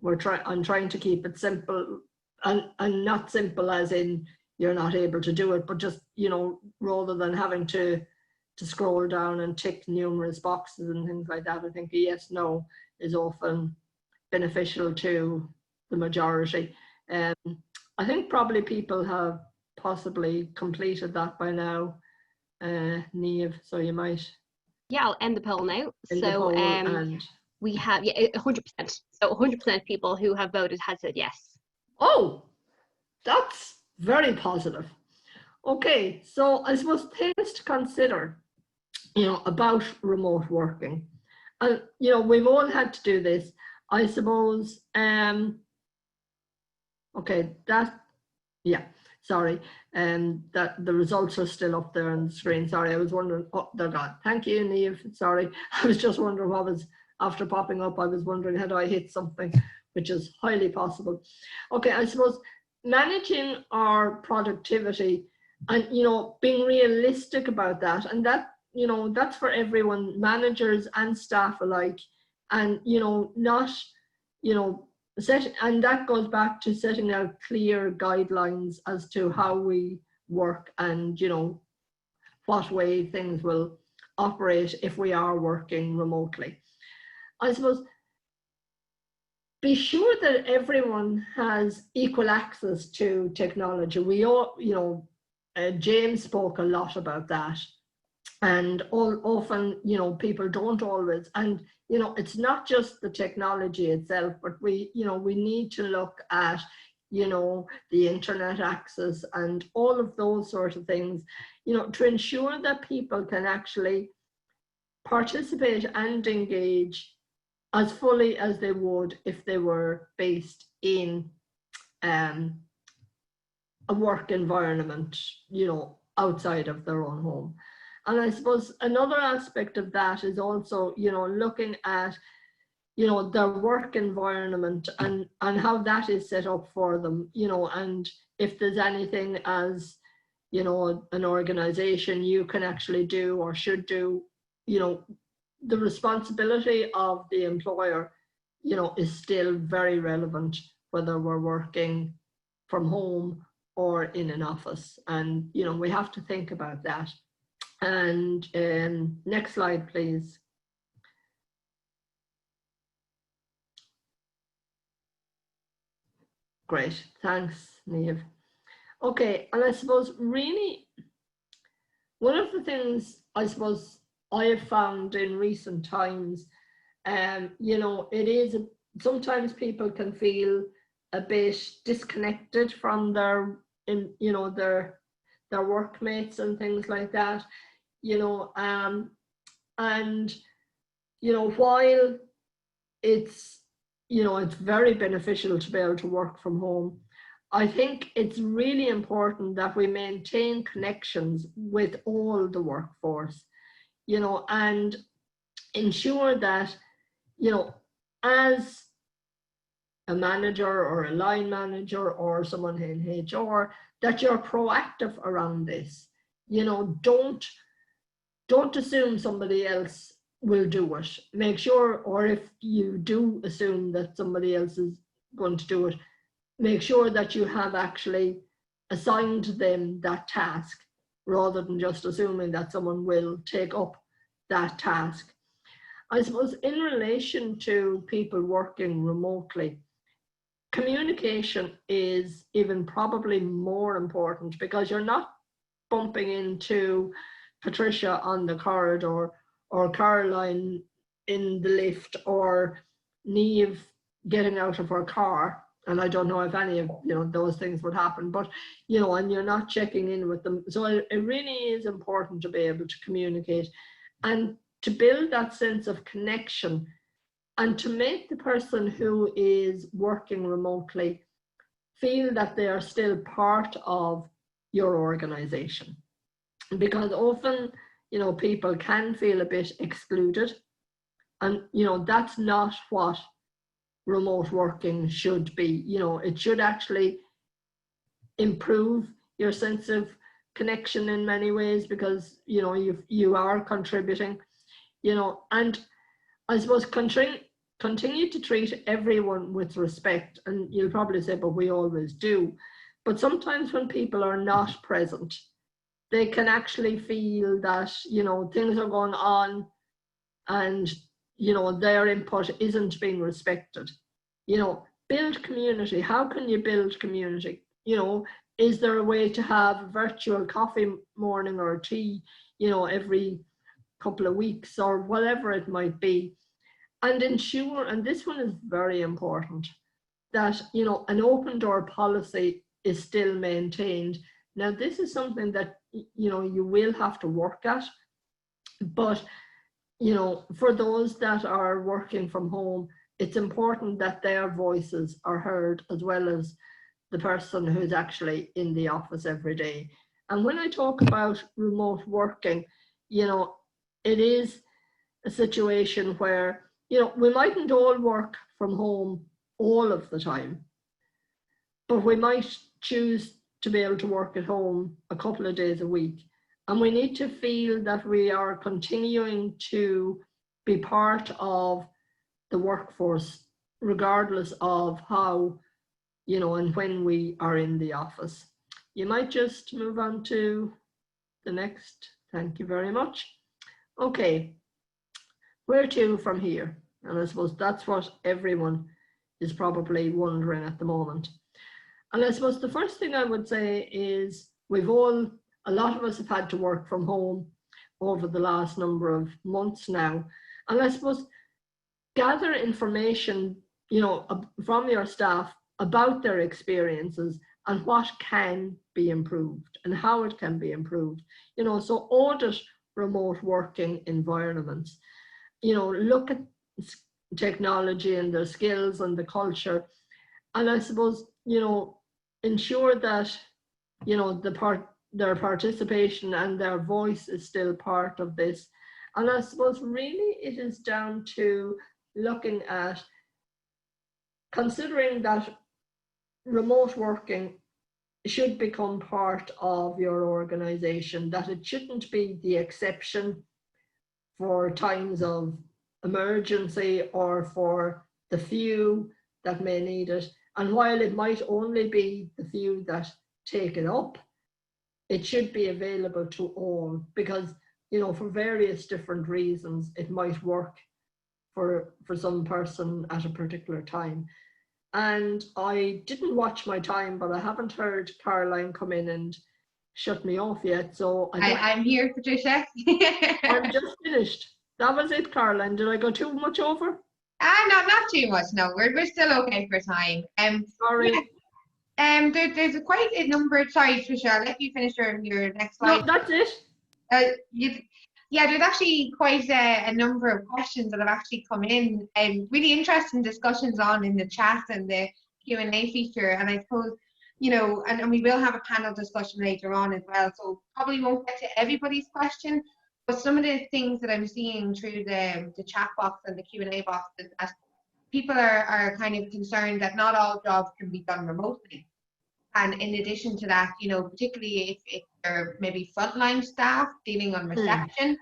I'm trying to keep it simple, and not simple as in you're not able to do it, but just, you know, rather than having to scroll down and tick numerous boxes and things like that, I think a yes, no is often beneficial to the majority. I think probably people have possibly completed that by now, Niamh, so you might.
Yeah, I'll end the poll now.
End the poll and
we have 100%. So 100% of people who have voted has said yes.
Oh, that's very positive. Okay, so I suppose things to consider, you know, about remote working. And, you know, we've all had to do this, I suppose. Okay, that, yeah, sorry. That the results are still up there on the screen. Sorry, I was wondering, oh, they're gone. Thank you, Niamh. Sorry, I was just wondering what was, after popping up, I was wondering, had I hit something, which is highly possible. Okay, I suppose managing our productivity and, you know, being realistic about that, and that, you know, that's for everyone, managers and staff alike, and, you know, not, you know, and that goes back to setting out clear guidelines as to how we work and, you know, what way things will operate if we are working remotely. I suppose be sure that everyone has equal access to technology. We all, you know, James spoke a lot about that, and often, you know, people don't always, and, you know, it's not just the technology itself, but we, you know, we need to look at, you know, the internet access and all of those sort of things, you know, to ensure that people can actually participate and engage as fully as they would if they were based in a work environment, you know, outside of their own home. And I suppose another aspect of that is also, you know, looking at, you know, their work environment and how that is set up for them, you know, and if there's anything as, you know, an organization you can actually do or should do, you know, the responsibility of the employer, you know, is still very relevant, whether we're working from home or in an office. And, you know, we have to think about that. And next slide, please. Great, thanks, Niamh. Okay, and I suppose really one of the things I suppose I have found in recent times, you know, it is sometimes people can feel a bit disconnected from their, you know, their workmates and things like that, you know, and, you know, while it's, you know, it's very beneficial to be able to work from home, I think it's really important that we maintain connections with all the workforce, you know, and ensure that, you know, as a manager or a line manager or someone in HR, that you're proactive around this. You know, don't assume somebody else will do it. Make sure, or if you do assume that somebody else is going to do it, make sure that you have actually assigned them that task rather than just assuming that someone will take up that task. I suppose in relation to people working remotely, communication is even probably more important, because you're not bumping into Patricia on the corridor or Caroline in the lift or Niamh getting out of her car. And I don't know if any of, you know, those things would happen, but, you know, and you're not checking in with them. So it really is important to be able to communicate and to build that sense of connection, and to make the person who is working remotely feel that they are still part of your organization. Because often, you know, people can feel a bit excluded, and, you know, that's not what remote working should be. You know, it should actually improve your sense of connection in many ways, because, you know, you are contributing, you know. And I suppose continue to treat everyone with respect. And you'll probably say, but we always do. But sometimes when people are not present, they can actually feel that, you know, things are going on and, you know, their input isn't being respected. You know, build community. How can you build community? You know, is there a way to have a virtual coffee morning or tea, you know, every couple of weeks or whatever it might be? And ensure, and this one is very important, that, you know, an open door policy is still maintained. Now, this is something that, you know, you will have to work at, but, you know, for those that are working from home, it's important that their voices are heard as well as the person who's actually in the office every day. And when I talk about remote working, you know, it is a situation where, you know, we mightn't all work from home all of the time, but we might choose to be able to work at home a couple of days a week. And we need to feel that we are continuing to be part of the workforce, regardless of how, you know, and when we are in the office. You might just move on to the next. Thank you very much. Okay, where to from here? And I suppose that's what everyone is probably wondering at the moment. And I suppose the first thing I would say is a lot of us have had to work from home over the last number of months now. And I suppose gather information, you know, from your staff about their experiences and what can be improved and how it can be improved. You know, so audit remote working environments. You know, look at technology and the skills and the culture. And I suppose, you know, ensure that, you know, their participation and their voice is still part of this. And I suppose really it is down to looking at considering that remote working should become part of your organization, that it shouldn't be the exception for times of emergency or for the few that may need it. And while it might only be the few that take it up, it should be available to all, because, you know, for various different reasons, it might work for some person at a particular time. And I didn't watch my time, but I haven't heard Caroline come in and shut me off yet. So
I'm here, Patricia.
I'm just finished. That was it, Caroline. Did I go too much over?
Not too much. No, we're still okay for time.
Sorry.
Yeah. There's quite a number. Sorry, Patricia. I'll let you finish your next slide.
No, that's it.
Yeah, there's actually quite a number of questions that have actually come in, and really interesting discussions on in the chat and the Q&A feature. And I suppose, you know, and we will have a panel discussion later on as well, so probably won't get to everybody's question, but some of the things that I'm seeing through the chat box and the Q&A box is that people are kind of concerned that not all jobs can be done remotely. And in addition to that, you know, particularly if they're maybe frontline staff dealing on reception,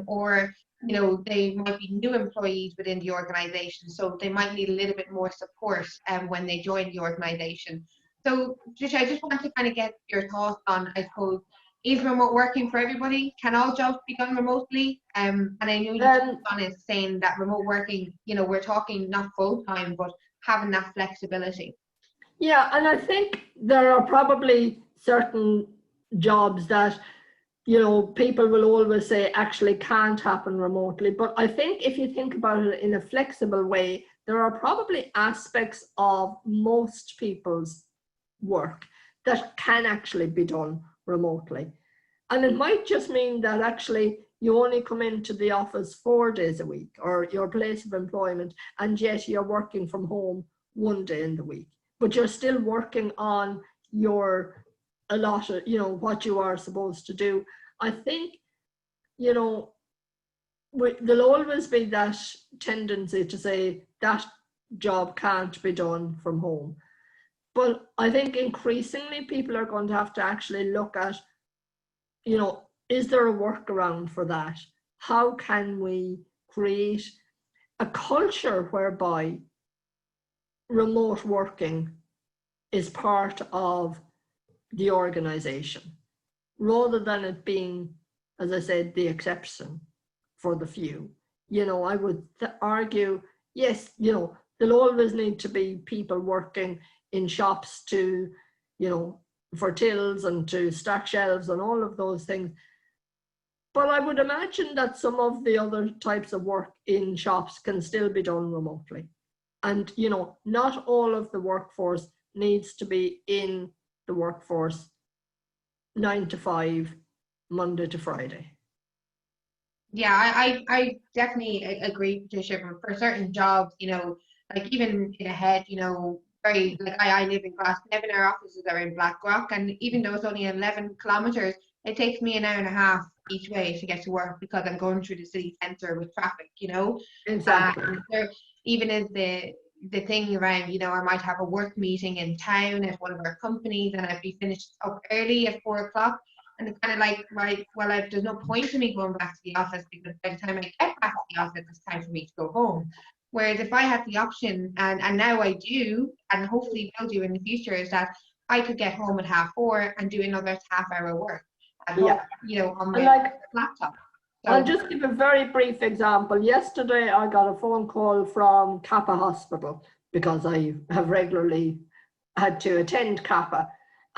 or, you know, they might be new employees within the organization, so they might need a little bit more support when they join the organization. So, Patricia, I just want to kind of get your thoughts on, I suppose, is remote working for everybody? Can all jobs be done remotely? And I know you touched on it, saying that remote working, you know, we're talking not full time, but having that flexibility.
Yeah, and I think there are probably certain jobs that, you know, people will always say actually can't happen remotely. But I think if you think about it in a flexible way, there are probably aspects of most people's work that can actually be done remotely. And it might just mean that actually you only come into the office 4 days a week, or your place of employment, and yet you're working from home 1 day in the week. But you're still working on a lot of, you know, what you are supposed to do. I think, you know, there'll always be that tendency to say that job can't be done from home. But I think increasingly people are going to have to actually look at, you know, is there a workaround for that? How can we create a culture whereby remote working is part of the organization, rather than it being, as I said, the exception for the few. I would argue, yes, there'll always need to be people working in shops to, for tills and to stack shelves and all of those things. But I would imagine that some of the other types of work in shops can still be done remotely. And, not all of the workforce needs to be in the workforce 9 to 5, Monday to Friday.
Yeah, I definitely agree, Patricia. For certain jobs, like even in a head, very, like I live in Glasnevin, our offices are in Blackrock, and even though it's only 11 kilometres, it takes me an hour and a half each way to get to work because I'm going through the city centre with traffic,
Exactly.
There even is the thing around, I might have a work meeting in town at one of our companies and I'd be finished up early at 4 o'clock. And it's kind of like, right, well, there's no point in me going back to the office because by the time I get back to the office, it's time for me to go home. Whereas if I had the option, and now I do, and hopefully will do in the future, is that I could get home at 4:30 and do another half-hour work at home, on my laptop. So,
I'll just give a very brief example. Yesterday, I got a phone call from Kappa Hospital because I have regularly had to attend Kappa.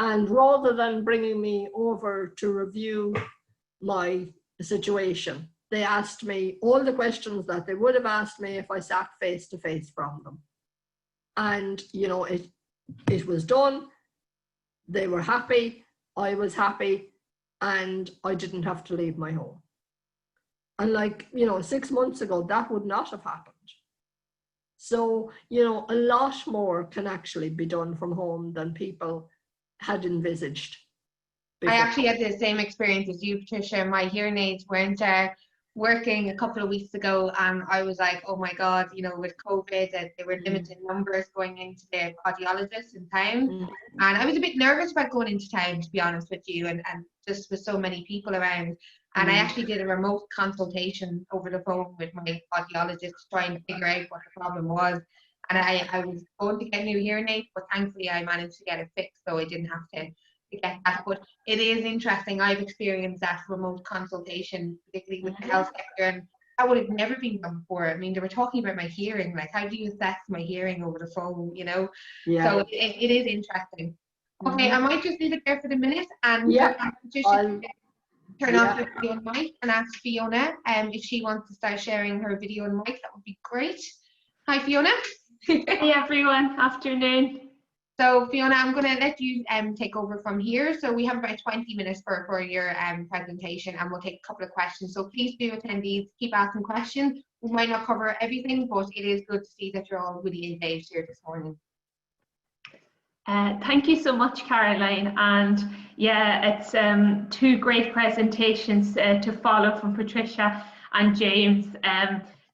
And rather than bringing me over to review my situation, they asked me all the questions that they would have asked me if I sat face to face from them. And, it was done. They were happy. I was happy. And I didn't have to leave my home. And 6 months ago, that would not have happened. So, a lot more can actually be done from home than people had envisaged before.
I actually had the same experience as you, Patricia. My hearing aids weren't working a couple of weeks ago, and I was like, oh my God, with COVID, that there were limited numbers going into the audiologist in town. And I was a bit nervous about going into town, to be honest with you, and just with so many people around. And I actually did a remote consultation over the phone with my audiologist to try and figure out what the problem was. And I was going to get new hearing aids, but thankfully I managed to get it fixed, so I didn't have to get that. But it is interesting. I've experienced that remote consultation, particularly with the health sector, and that would have never been done before. I mean, they were talking about my hearing, like how do you assess my hearing over the phone,
Yeah.
So it is interesting. Okay, I might just leave it there for the minute and Patricia, turn off your video and mic and ask Fiona if she wants to start sharing her video and mic. That would be great. Hi, Fiona.
Hey everyone, afternoon.
So Fiona, I'm going to let you take over from here. So we have about 20 minutes for your presentation, and we'll take a couple of questions. So please do, attendees, keep asking questions. We might not cover everything, but it is good to see that you're all really engaged here this morning.
Thank you so much, Caroline. And yeah, it's two great presentations to follow from Patricia and James.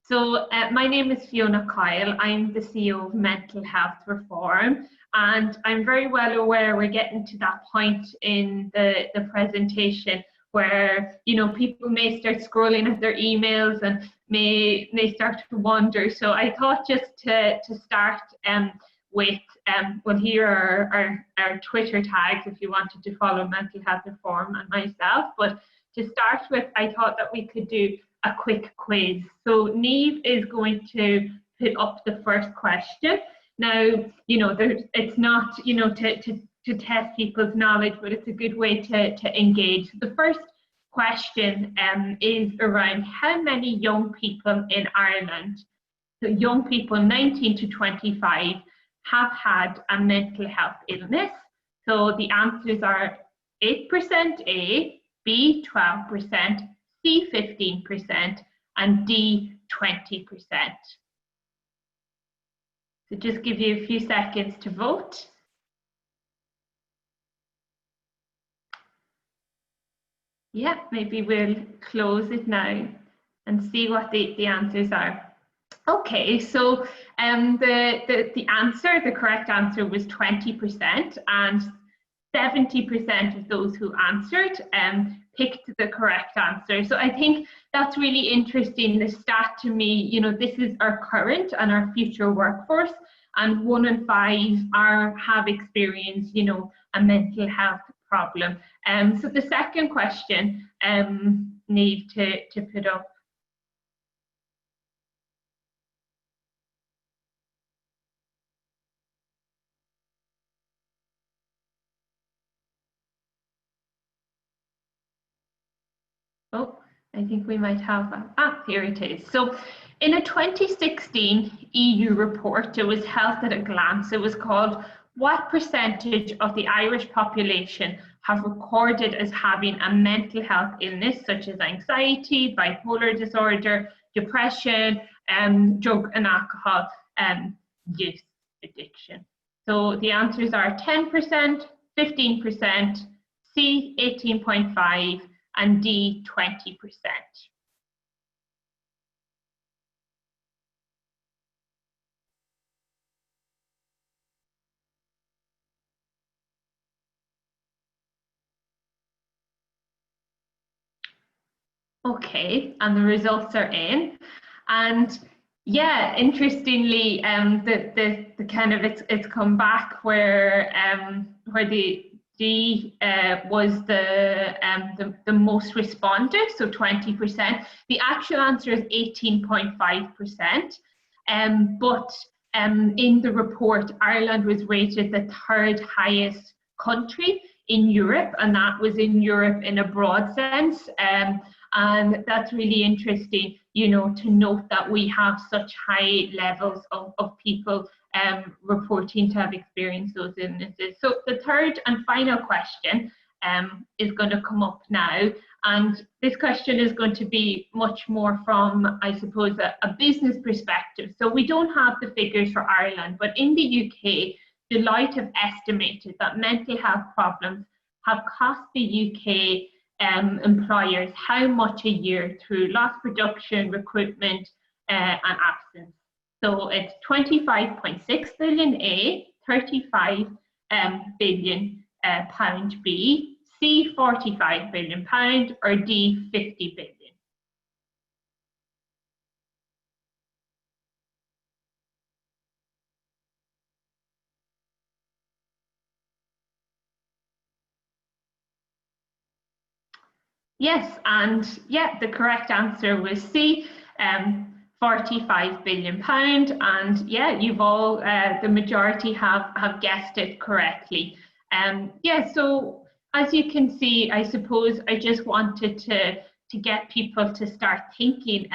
So my name is Fiona Coyle. I'm the CEO of Mental Health Reform, and I'm very well aware we're getting to that point in the presentation where people may start scrolling at their emails and may start to wonder. So I thought just to start with well, here are our Twitter tags if you wanted to follow Mental Health Reform and myself. But to start with, I thought that we could do a quick quiz. So Niamh is going to put up the first question. Now, it's not, to test people's knowledge, but it's a good way to engage. The first question is around how many young people in Ireland, so young people 19 to 25, have had a mental health illness. So the answers are 8% A, B 12%, C 15%, and D 20%. So just give you a few seconds to vote. Yeah, maybe we'll close it now and see what the answers are. Okay, so the correct answer was 20%, and 70% of those who answered picked the correct answer. So I think that's really interesting. The stat to me, you know, this is our current and our future workforce, and 1 in 5 have experienced, you know, a mental health problem. So the second question, need to put up. Oh, I think we might have, here it is. So in a 2016 EU report, it was Health at a Glance. It was called, what percentage of the Irish population have recorded as having a mental health illness, such as anxiety, bipolar disorder, depression, drug and alcohol use addiction? So the answers are 10%, 15%, C, 18.5%, and D, 20%. Okay, and the results are in. And yeah, interestingly, the kind of it's come back where the D was the most responded, so 20%. The actual answer is 18.5%. But in the report, Ireland was rated the 3rd highest country in Europe, and that was in Europe in a broad sense. And that's really interesting, you know, to note that we have such high levels of people reporting to have experienced those illnesses. So the third and final question is going to come up now. And this question is going to be much more from, I suppose, a business perspective. So we don't have the figures for Ireland, but in the UK, Deloitte have estimated that mental health problems have cost the UK employers how much a year through lost production, recruitment, and absence. So it's 25.6 billion A, 35 billion pound B, C, 45 billion pound, or D, 50 billion. Yes, and yeah, the correct answer was C, 45 billion pound, and yeah, you've all, the majority have guessed it correctly. Yeah, so as you can see, I suppose I just wanted to get people to start thinking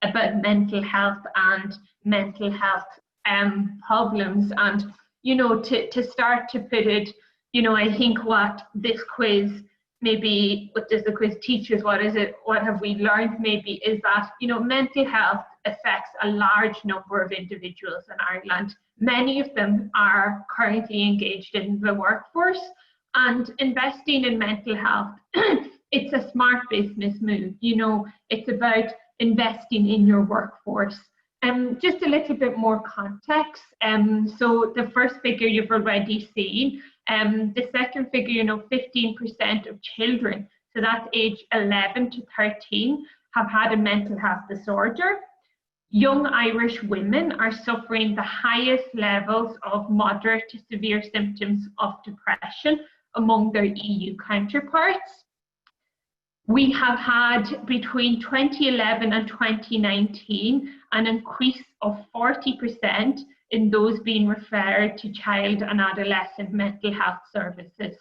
about mental health and mental health problems, and you know, to start to put it, you know, I think what this quiz, maybe what does the quiz teach us, what is it, what have we learned maybe, is that, you know, mental health affects a large number of individuals in Ireland. Many of them are currently engaged in the workforce, and investing in mental health, it's a smart business move. You know, it's about investing in your workforce. Just a little bit more context. So the first figure you've already seen. The second figure, you know, 15% of children, so that's age 11 to 13, have had a mental health disorder. Young Irish women are suffering the highest levels of moderate to severe symptoms of depression among their EU counterparts. We have had between 2011 and 2019 an increase of 40% in those being referred to child and adolescent mental health services.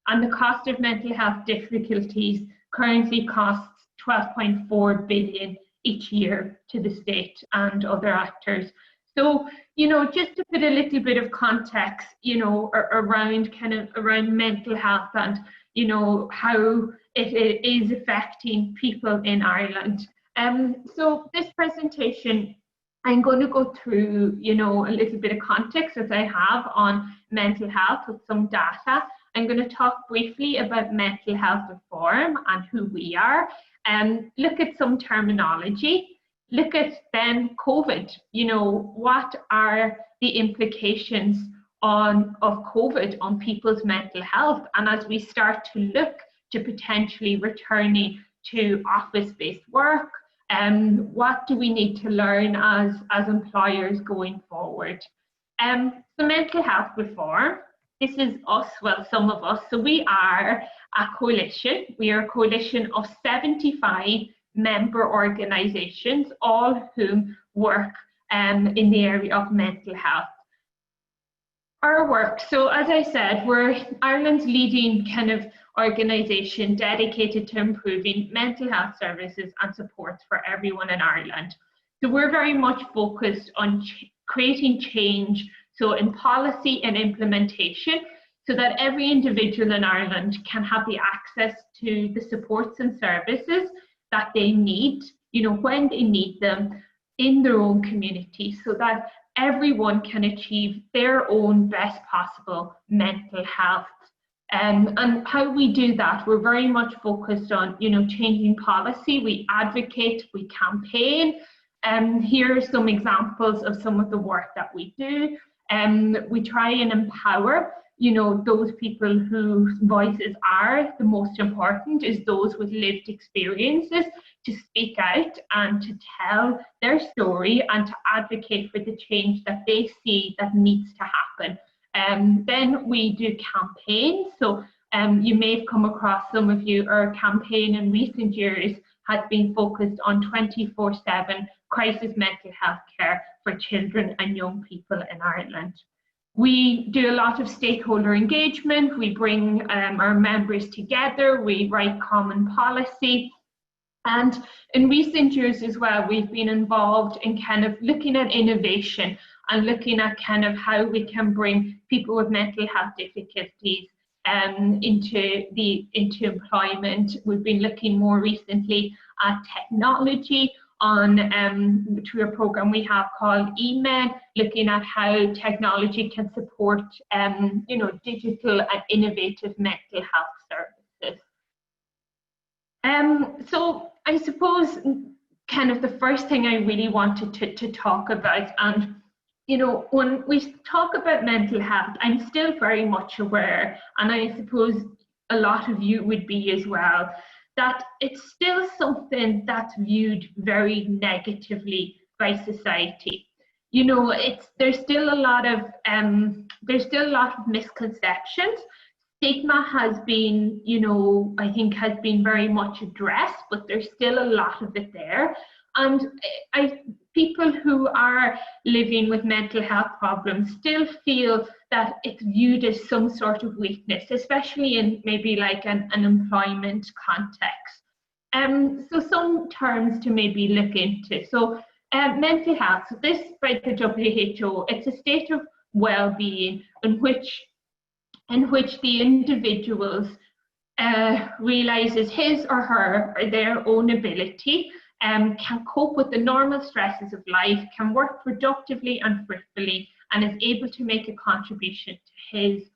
And the cost of mental health difficulties currently costs 12.4 billion each year to the state and other actors. So, you know, just to put a little bit of context, you know, around mental health and, you know, how it is affecting people in Ireland. So this presentation, I'm going to go through, you know, a little bit of context as I have on mental health with some data. I'm going to talk briefly about mental health reform and who we are, and look at some terminology, look at then COVID, you know, what are the implications of COVID on people's mental health. And as we start to look to potentially returning to office-based work. What do we need to learn as employers going forward? So mental health reform, this is us, well, some of us. So we are a coalition. We are a coalition of 75 member organisations, all of whom work in the area of mental health. Our work, so as I said, we're Ireland's leading kind of organisation dedicated to improving mental health services and supports for everyone in Ireland. So we're very much focused on creating change, so in policy and implementation, so that every individual in Ireland can have the access to the supports and services that they need, you know, when they need them in their own community, so that everyone can achieve their own best possible mental health. And how we do that, we're very much focused on, you know, changing policy. We advocate, we campaign. Here are some examples of some of the work that we do. We try and empower, you know, those people whose voices are the most important, is those with lived experiences, to speak out and to tell their story and to advocate for the change that they see that needs to happen. Then we do campaigns. So you may have come across, some of you, our campaign in recent years has been focused on 24/7 crisis mental health care for children and young people in Ireland. We do a lot of stakeholder engagement. We bring our members together. We write common policy. And in recent years as well, we've been involved in kind of looking at innovation and looking at kind of how we can bring people with mental health difficulties into employment. We've been looking more recently at technology through a program we have called EMEN, looking at how technology can support you know, digital and innovative mental health services. So I suppose kind of the first thing I really wanted to talk about, and you know, when we talk about mental health, I'm still very much aware, and I suppose a lot of you would be as well, that it's still something that's viewed very negatively by society. You know, there's still a lot of misconceptions. Stigma has been, you know, I think has been very much addressed, but there's still a lot of it there. And people who are living with mental health problems still feel that it's viewed as some sort of weakness, especially in maybe like an employment context. So some terms to maybe look into. So mental health, so this by the WHO, it's a state of well-being in which the individuals realizes his or her or their own ability, can cope with the normal stresses of life, can work productively and fruitfully, and is able to make a contribution to his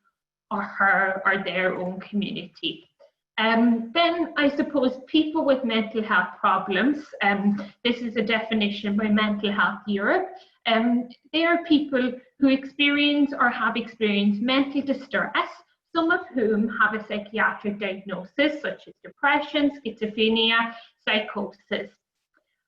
or her or their own community. Then I suppose people with mental health problems, this is a definition by Mental Health Europe, they are people who experience or have experienced mental distress, some of whom have a psychiatric diagnosis such as depression, schizophrenia, psychosis.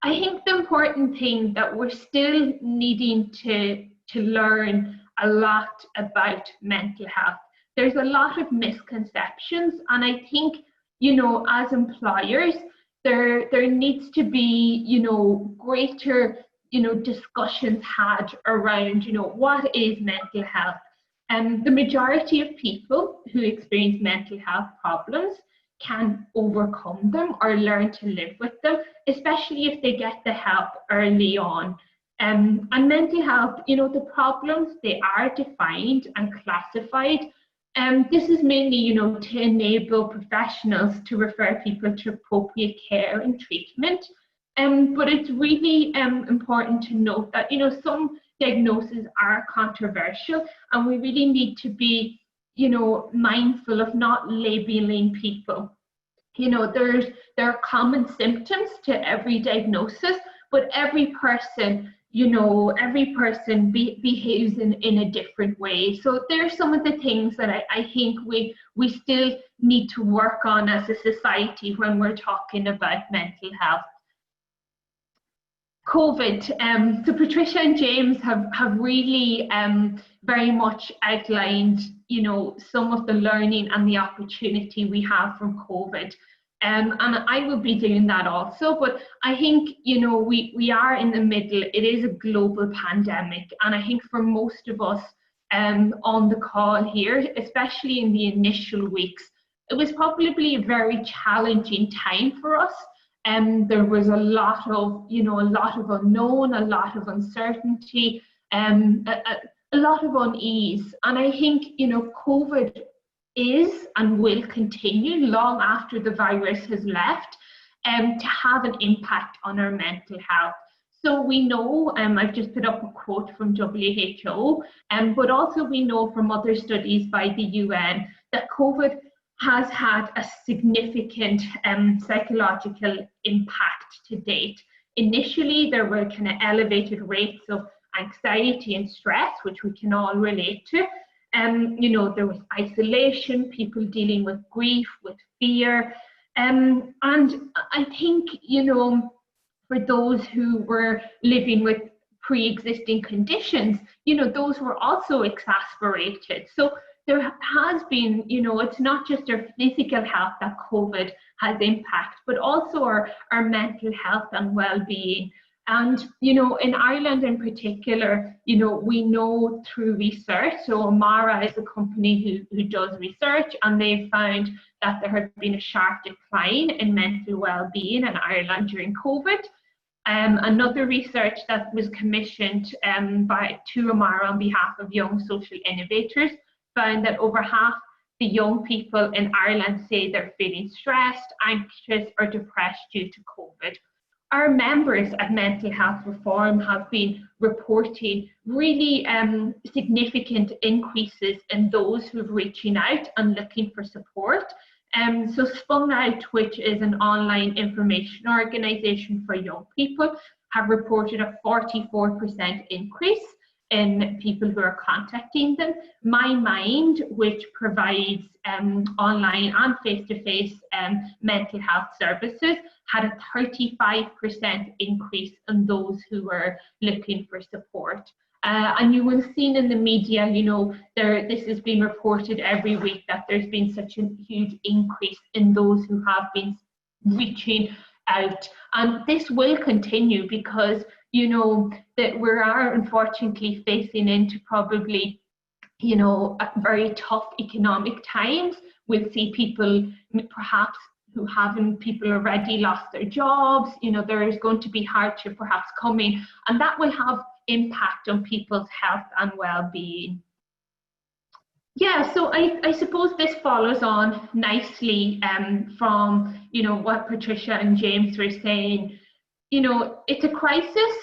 I think the important thing that we're still needing to learn a lot about mental health. There's a lot of misconceptions, and I think, you know, as employers, there needs to be, you know, greater, you know, discussions had around, you know, what is mental health. The majority of people who experience mental health problems can overcome them or learn to live with them, especially if they get the help early on. And mental health, you know, the problems, they are defined and classified. This is mainly, you know, to enable professionals to refer people to appropriate care and treatment. But it's really important to note that, you know, some diagnoses are controversial, and we really need to be, you know, mindful of not labeling people. You know, there are common symptoms to every diagnosis, but every person, you know, every person behaves in a different way. So there are some of the things that I think we still need to work on as a society when we're talking about mental health. COVID, so Patricia and James have really very much outlined, you know, some of the learning and the opportunity we have from COVID. And I will be doing that also, but I think, you know, we are in the middle. It is a global pandemic, and I think for most of us on the call here, especially in the initial weeks, it was probably a very challenging time for us. There was a lot of, you know, a lot of unknown, a lot of uncertainty, a lot of unease. And I think, you know, COVID is and will continue long after the virus has left to have an impact on our mental health. So we know, I've just put up a quote from WHO, but also we know from other studies by the UN that COVID has had a significant psychological impact to date. Initially, there were kind of elevated rates of anxiety and stress, which we can all relate to. You know, there was isolation, people dealing with grief, with fear. And I think, you know, for those who were living with pre-existing conditions, you know, those were also exacerbated. So there has been, you know, it's not just our physical health that COVID has impact, but also our mental health and well-being. And, you know, in Ireland in particular, you know, we know through research, so WAMinar is a company who does research, and they've found that there had been a sharp decline in mental well-being in Ireland during COVID. Another research that was commissioned to WAMinar on behalf of young social innovators found that over half the young people in Ireland say they're feeling stressed, anxious, or depressed due to COVID. Our members at Mental Health Reform have been reporting really significant increases in those who are reaching out and looking for support. So Spun Out, which is an online information organisation for young people, have reported a 44% increase in people who are contacting them. My Mind, which provides online and face-to-face mental health services, had a 35% increase in those who were looking for support. And you will have seen in the media, you know, this has been reported every week that there's been such a huge increase in those who have been reaching out. And this will continue because, you know, that we are unfortunately facing into probably, you know, very tough economic times. We'll see people perhaps people already lost their jobs. You know, there is going to be hardship perhaps coming, and that will have impact on people's health and well-being. Yeah, so I suppose this follows on nicely from, you know, what Patricia and James were saying. You know, it's a crisis.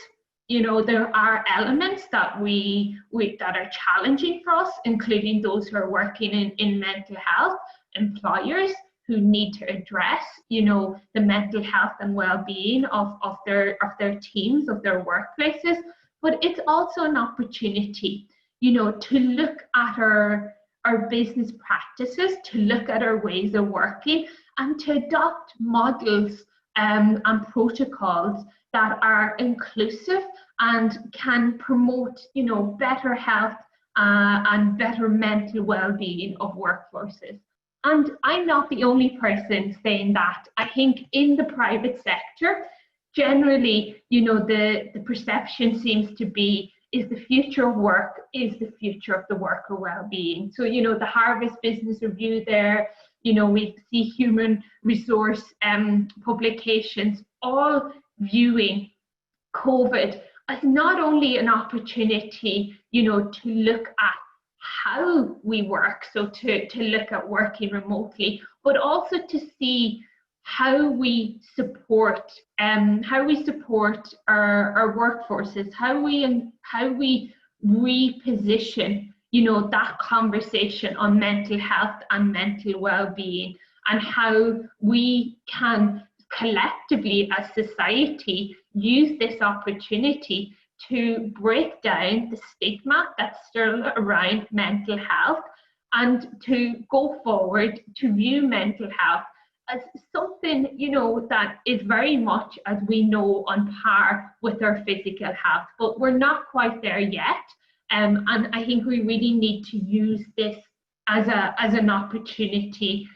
You know, there are elements that that are challenging for us, including those who are working in mental health, employers who need to address, you know, the mental health and well-being of their teams, of their workplaces. But it's also an opportunity, you know, to look at our business practices, to look at our ways of working, and to adopt models and protocols that are inclusive and can promote, you know, better health and better mental well-being of workforces. And I'm not the only person saying that. I think in the private sector, generally, you know, the perception seems to be, is the future of work, is the future of the worker well-being. So, you know, the Harvard Business Review there, you know, we see human resource publications all viewing COVID as not only an opportunity, you know, to look at how we work, so to look at working remotely, but also to see how we support our workforces, how we reposition, you know, that conversation on mental health and mental well-being, and how we can collectively as society use this opportunity to break down the stigma that's still around mental health, and to go forward to view mental health as something, you know, that is very much, as we know, on par with our physical health. But we're not quite there yet. And I think we really need to use this as an opportunity.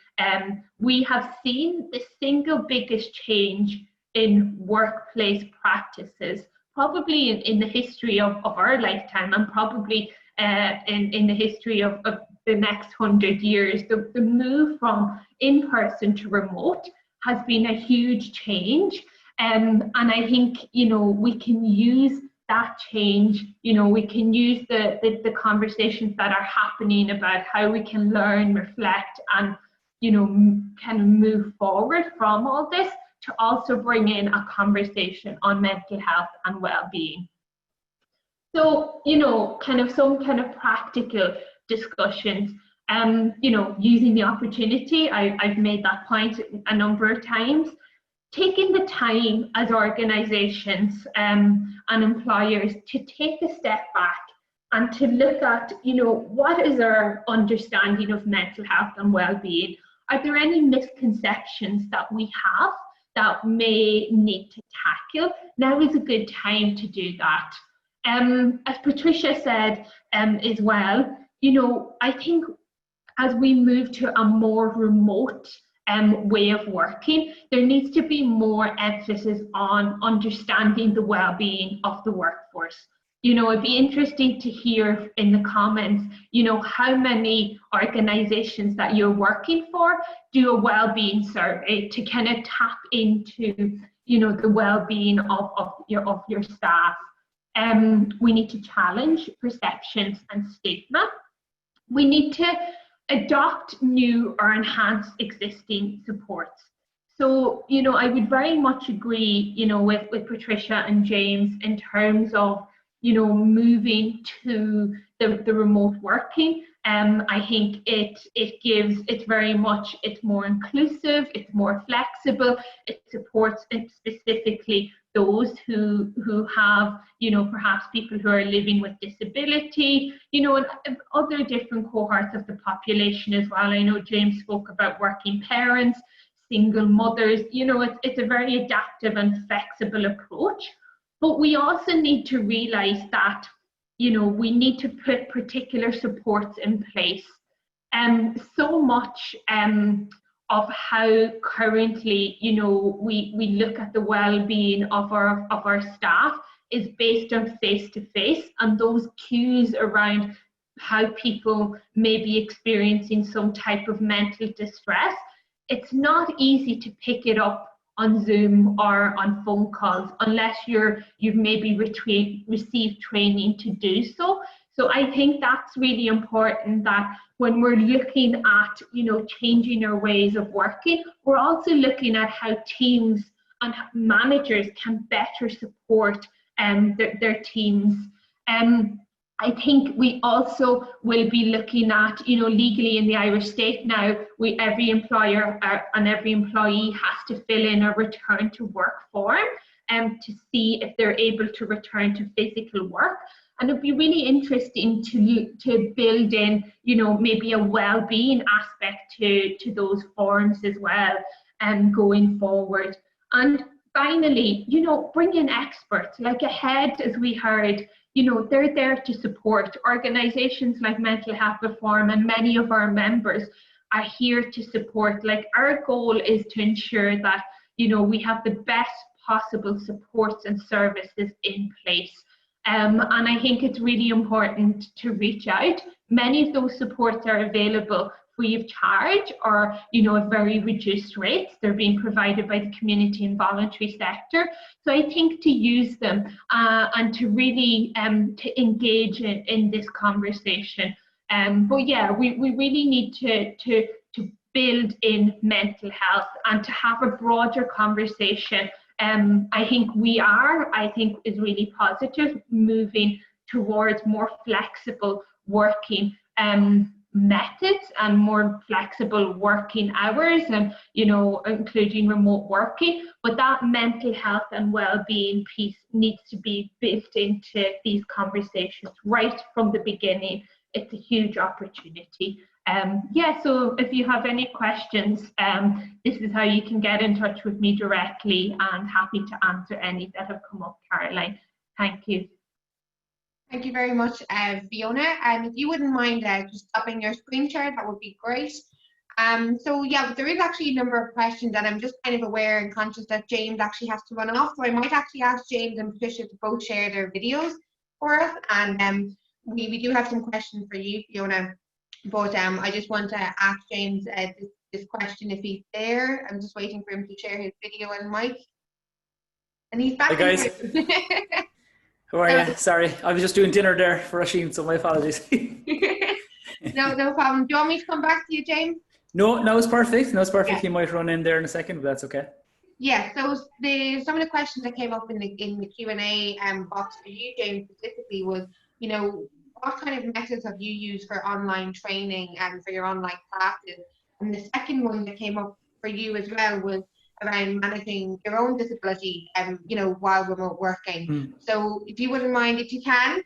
We have seen the single biggest change in workplace practices, probably in the history of our lifetime, and probably in the history of the next 100 years. The move from in-person to remote has been a huge change. And I think, you know, we can use that change, you know, we can use the conversations that are happening about how we can learn, reflect, and, you know, kind of move forward from all this to also bring in a conversation on mental health and well-being. So, you know, kind of some kind of practical discussions, you know, using the opportunity, I've made that point a number of times, taking the time as organizations and employers to take a step back and to look at, you know, what is our understanding of mental health and well-being? Are there any misconceptions that we have that may need to tackle? Now is a good time to do that. As Patricia said as well, you know, I think as we move to a more remote way of working, there needs to be more emphasis on understanding the well-being of the workforce. You know, it'd be interesting to hear in the comments, you know, how many organizations that you're working for do a well-being survey to kind of tap into, you know, the well-being of your staff. We need to challenge perceptions and stigma. We need to adopt new or enhance existing supports. So, you know, I would very much agree, you know, with Patricia and James in terms of, you know, moving to the remote working. I think it's very much, it's more inclusive, it's more flexible, it supports specifically those who have, you know, perhaps people who are living with disability, you know, and other different cohorts of the population as well. I know James spoke about working parents, single mothers, you know, it's a very adaptive and flexible approach. But we also need to realize that, you know, we need to put particular supports in place. So much of how currently, you know, we look at the well-being of our staff is based on face-to-face, and those cues around how people may be experiencing some type of mental distress. It's not easy to pick it up on Zoom or on phone calls unless you've maybe received training to do so. So I think that's really important, that when we're looking at, you know, changing our ways of working, we're also looking at how teams and managers can better support their teams. I think we also will be looking at, you know, legally in the Irish state now, every employer and every employee has to fill in a return to work form to see if they're able to return to physical work. And it'd be really interesting to build in, you know, maybe a well-being aspect to those forms as well, going forward. And finally, you know, bring in experts like AHEAD, as we heard. You know, they're there to support. Organizations like Mental Health Reform and many of our members are here to support. Like, our goal is to ensure that, you know, we have the best possible supports and services in place. And I think it's really important to reach out. Many of those supports are available free of charge, or, you know, at very reduced rates. They're being provided by the community and voluntary sector. So I think to use them and to really to engage in this conversation. But yeah, we really need to build in mental health and to have a broader conversation. I think is really positive, moving towards more flexible working. methods and more flexible working hours, and including remote working, but that mental health and well-being piece needs to be built into these conversations right from the beginning. It's a huge opportunity. So if you have any questions, this is how you can get in touch with me directly, and happy to answer any that have come up, Caroline. Thank you.
Thank you very much, Fiona. If you wouldn't mind just stopping your screen share, that would be great. So yeah, there is actually a number of questions, and I'm just kind of aware and conscious that James actually has to run off. So I might actually ask James and Patricia to both share their videos for us. And we do have some questions for you, Fiona. But I just want to ask James this question if he's there. I'm just waiting for him to share his video and mic. And he's back.
Hi guys. How are you? Sorry, I was just doing dinner there for Rasheen, so my apologies.
No problem. Do you want me to come back to you, James?
No, it's perfect. No, it's perfect.
Yeah.
You might run in there in a second, but that's okay.
Yeah, so some of the questions that came up in the Q&A box for you, James, specifically was, what kind of methods have you used for online training and for your online classes? And the second one that came up for you as well was around managing your own disability, while remote working. So if you wouldn't mind, if you can,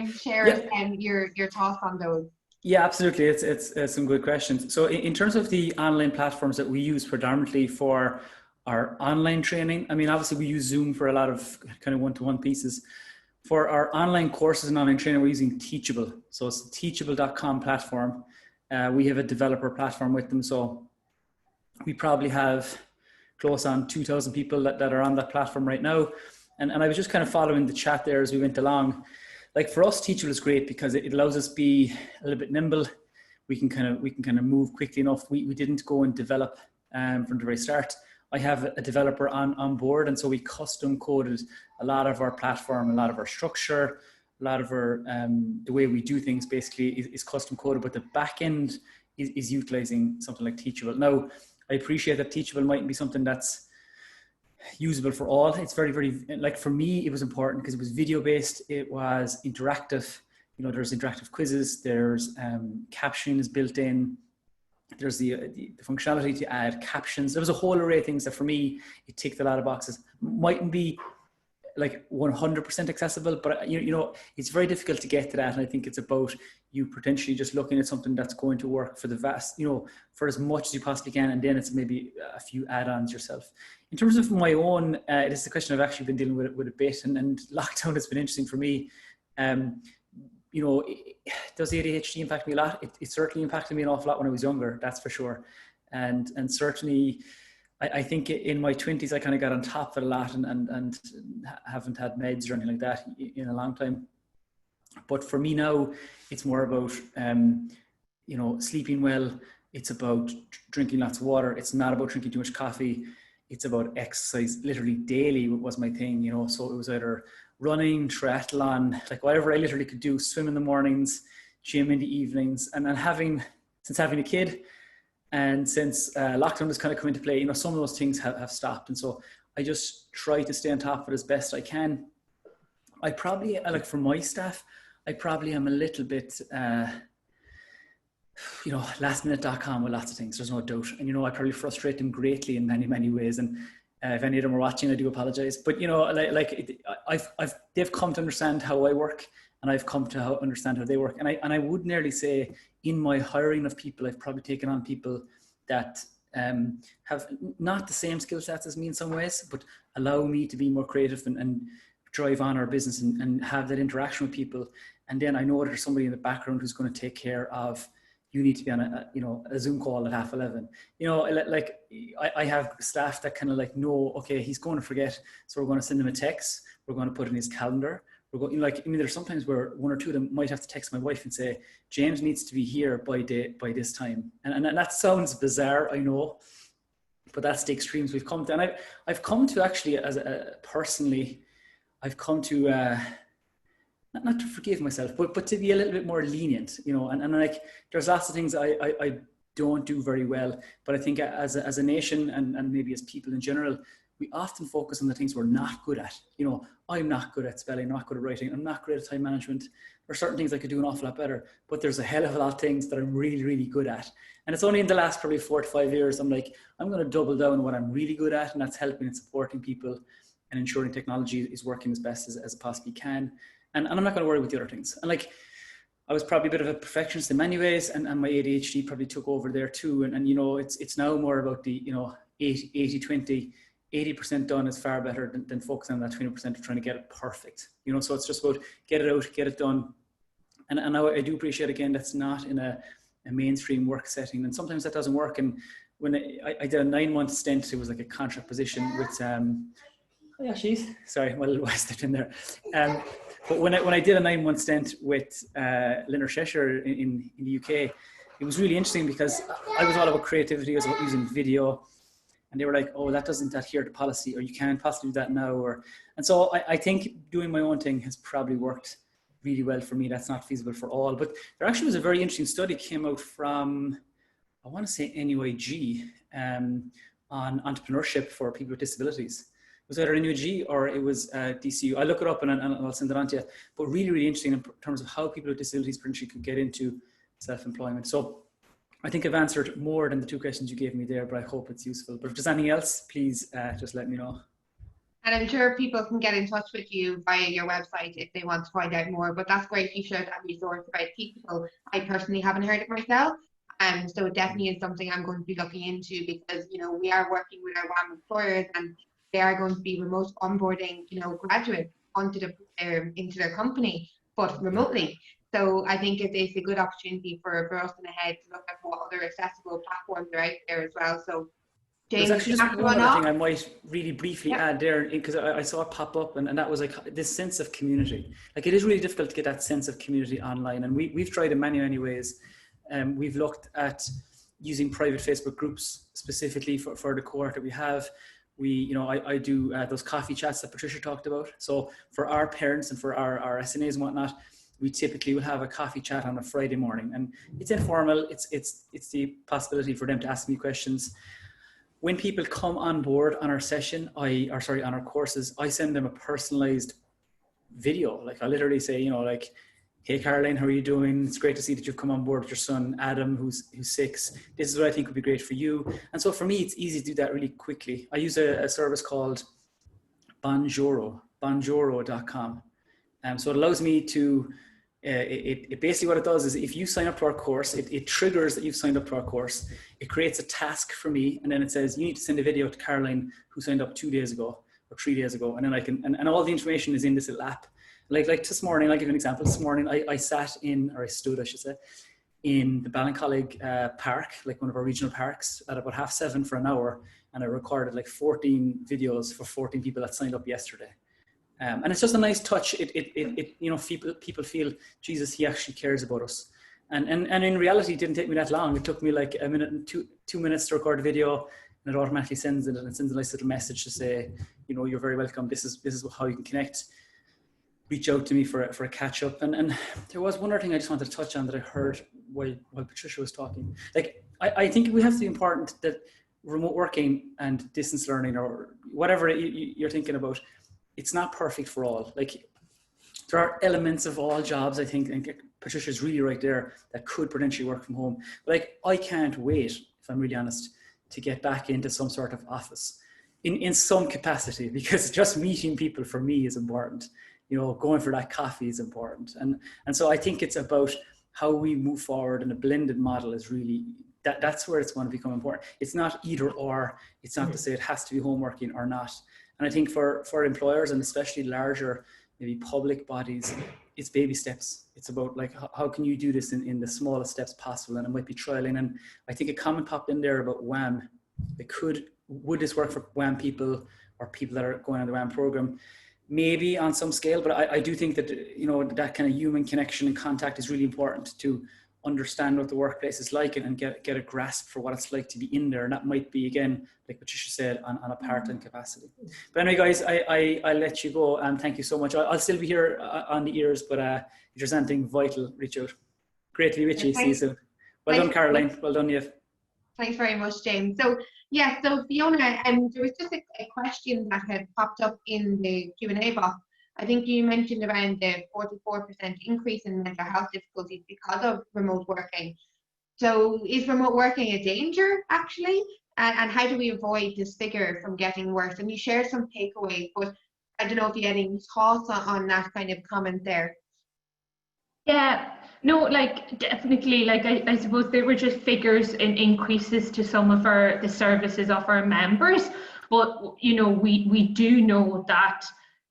share your thoughts on those.
Yeah, absolutely. It's some good questions. So in terms of the online platforms that we use predominantly for our online training, I mean, obviously we use Zoom for a lot of kind of one-to-one pieces. For our online courses and online training, we're using Teachable. So it's the teachable.com platform. We have a developer platform with them. So we probably have close on 2,000 people that are on that platform right now. And I was just kind of following the chat there as we went along. Like for us, Teachable is great because it allows us to be a little bit nimble. We can kind of move quickly enough. We didn't go and develop from the very start. I have a developer on board, and so we custom coded a lot of our platform, a lot of our structure, a lot of our the way we do things basically is custom coded, but the back end is utilizing something like Teachable. Now, I appreciate that Teachable mightn't be something that's usable for all. It's very, very, like for me, it was important because it was video based, it was interactive. There's interactive quizzes, there's captions built in, there's the functionality to add captions. There was a whole array of things that for me, it ticked a lot of boxes. Mightn't be like 100% accessible, but it's very difficult to get to that. And I think it's about you potentially just looking at something that's going to work for the vast, for as much as you possibly can. And then it's maybe a few add-ons yourself. In terms of my own, it is a question I've actually been dealing with a bit, and lockdown has been interesting for me. Does the ADHD impact me a lot? It certainly impacted me an awful lot when I was younger, that's for sure. And certainly, I think in my 20s, I kind of got on top of it a lot and haven't had meds or anything like that in a long time. But for me now, it's more about, sleeping well. It's about drinking lots of water. It's not about drinking too much coffee. It's about exercise. Literally daily was my thing, so it was either running, triathlon, like whatever I literally could do, swim in the mornings, gym in the evenings. And then since having a kid, and since lockdown has kind of come into play, some of those things have stopped. And so I just try to stay on top of it as best I can. I probably, like for my staff, I probably am a little bit, lastminute.com with lots of things, there's no doubt. And, I probably frustrate them greatly in many, many ways. And if any of them are watching, I do apologize. But, they've come to understand how I work, and I've come to understand how they work. And I would nearly say in my hiring of people, I've probably taken on people that have not the same skill sets as me in some ways, but allow me to be more creative and drive on our business and have that interaction with people. And then I know there's somebody in the background who's going to take care of, you need to be on a Zoom call at 11:30. I have staff that kind of know, okay, he's going to forget. So we're going to send him a text. We're going to put in his calendar. We're going, there's sometimes where one or two of them might have to text my wife and say, James needs to be here by this time. And that sounds bizarre, I know, but that's the extremes we've come to. And I've come to actually, personally, I've come to, not to forgive myself, but to be a little bit more lenient, and there's lots of things I don't do very well, but I think as a nation and maybe as people in general, we often focus on the things we're not good at. I'm not good at spelling, not good at writing, I'm not great at time management. or certain things I could do an awful lot better, but there's a hell of a lot of things that I'm really, really good at. And it's only in the last probably 4 to 5 years, I'm like, I'm going to double down on what I'm really good at, and that's helping and supporting people and ensuring technology is working as best as it possibly can. And I'm not going to worry with the other things. And like, I was probably a bit of a perfectionist in many ways, and my ADHD probably took over there too. And you know, it's now more about the, you know, 80-20, 80% done is far better than focusing on that 20% of trying to get it perfect. You know, so it's just about get it out, get it done. And I do appreciate, again, that's not in a mainstream work setting, and sometimes that doesn't work. And when I did a 9-month stint, it was like a contract position with, oh yeah, sorry, my little wife stepped in there. But when I did a 9-month stint with Lynn Cheshire in the UK, it was really interesting because I was all about creativity, I was about using video, and they were like, oh, that doesn't adhere to policy, or you can't possibly do that now. And so I think doing my own thing has probably worked really well for me. That's not feasible for all. But there actually was a very interesting study came out from, I want to say NUIG, on entrepreneurship for people with disabilities. It was either NUIG or it was DCU. I'll look it up and I'll send it on to you. But really, really interesting in terms of how people with disabilities potentially could get into self-employment. So I think I've answered more than the 2 questions you gave me there, but I hope it's useful. But if there's anything else, please just let me know.
And I'm sure people can get in touch with you via your website if they want to find out more. But that's great you shared that resource about people. I personally haven't heard it myself. So it definitely is something I'm going to be looking into, because, you know, we are working with our WAM employers, and they are going to be remote onboarding, you know, graduates into their company, but remotely. So I think it's a good opportunity for us in ahead to look at what other accessible platforms are out there as well. So James,
there's actually just one other thing I might really briefly add there, because I saw it pop up, and that was like this sense of community. Like, it is really difficult to get that sense of community online, and we've tried in many ways. We've looked at using private Facebook groups specifically for the cohort that we have. I do those coffee chats that Patricia talked about. So for our parents and for our SNAs and whatnot, we typically will have a coffee chat on a Friday morning, and it's informal. It's the possibility for them to ask me questions. When people come on board on our session, on our courses, I send them a personalized video. Like, I literally say, you know, like, hey Caroline, how are you doing? It's great to see that you've come on board with your son Adam, who's 6. This is what I think would be great for you. And so for me, it's easy to do that really quickly. I use a service called bonjoro.com. So it allows me to, it basically what it does is, if you sign up to our course, it triggers that you've signed up to our course. It creates a task for me, and then it says, you need to send a video to Caroline, who signed up 2 days ago or 3 days ago. And then I can, and all the information is in this little app. Like this morning, I'll give you an example. This morning, I stood, I should say, in the Ballincollig Park, like one of our regional parks, at about 7:30 for an hour. And I recorded like 14 videos for 14 people that signed up yesterday. And it's just a nice touch. It you know, people feel, Jesus, he actually cares about us. And in reality, it didn't take me that long. It took me like a minute and two minutes to record a video, and it automatically sends it, and it sends a nice little message to say, you know, you're very welcome. This is how you can connect. Reach out to me for a catch up. And there was one other thing I just wanted to touch on that I heard while Patricia was talking. Like, I think we have to be important that remote working and distance learning, or whatever you're thinking about, it's not perfect for all. Like, there are elements of all jobs, I think, and Patricia's really right there, that could potentially work from home. But like, I can't wait, if I'm really honest, to get back into some sort of office in some capacity, because just meeting people for me is important. You know, going for that coffee is important. And so I think it's about how we move forward, and a blended model is really, that's where it's going to become important. It's not either or. It's not to say it has to be home working or not. And I think for employers, and especially larger, maybe public bodies, it's baby steps. It's about like, how can you do this in the smallest steps possible? And it might be trialing. And I think a comment popped in there about WAM. Would this work for WAM people, or people that are going on the WAM program? Maybe on some scale, but I do think that, you know, that kind of human connection and contact is really important to understand what the workplace is like, and get a grasp for what it's like to be in there. And that might be, again, like Patricia said, on a part-time capacity. But anyway, guys, I'll let you go, and thank you so much. I'll still be here on the ears, but if there's anything vital, reach out. Great to be with you. See you soon. Well done, Caroline. Well done, Niamh.
Thanks very much, James. So yeah, so Fiona, there was just a question that had popped up in the Q&A box I think you mentioned around the 44% increase in mental health difficulties because of remote working. So is remote working a danger actually? And how do we avoid this figure from getting worse? And you shared some takeaways, but I don't know if you had any thoughts on that kind of comment there.
Yeah, no, like definitely, like I suppose they were just figures in increases to some of the services of our members, but you know, we do know that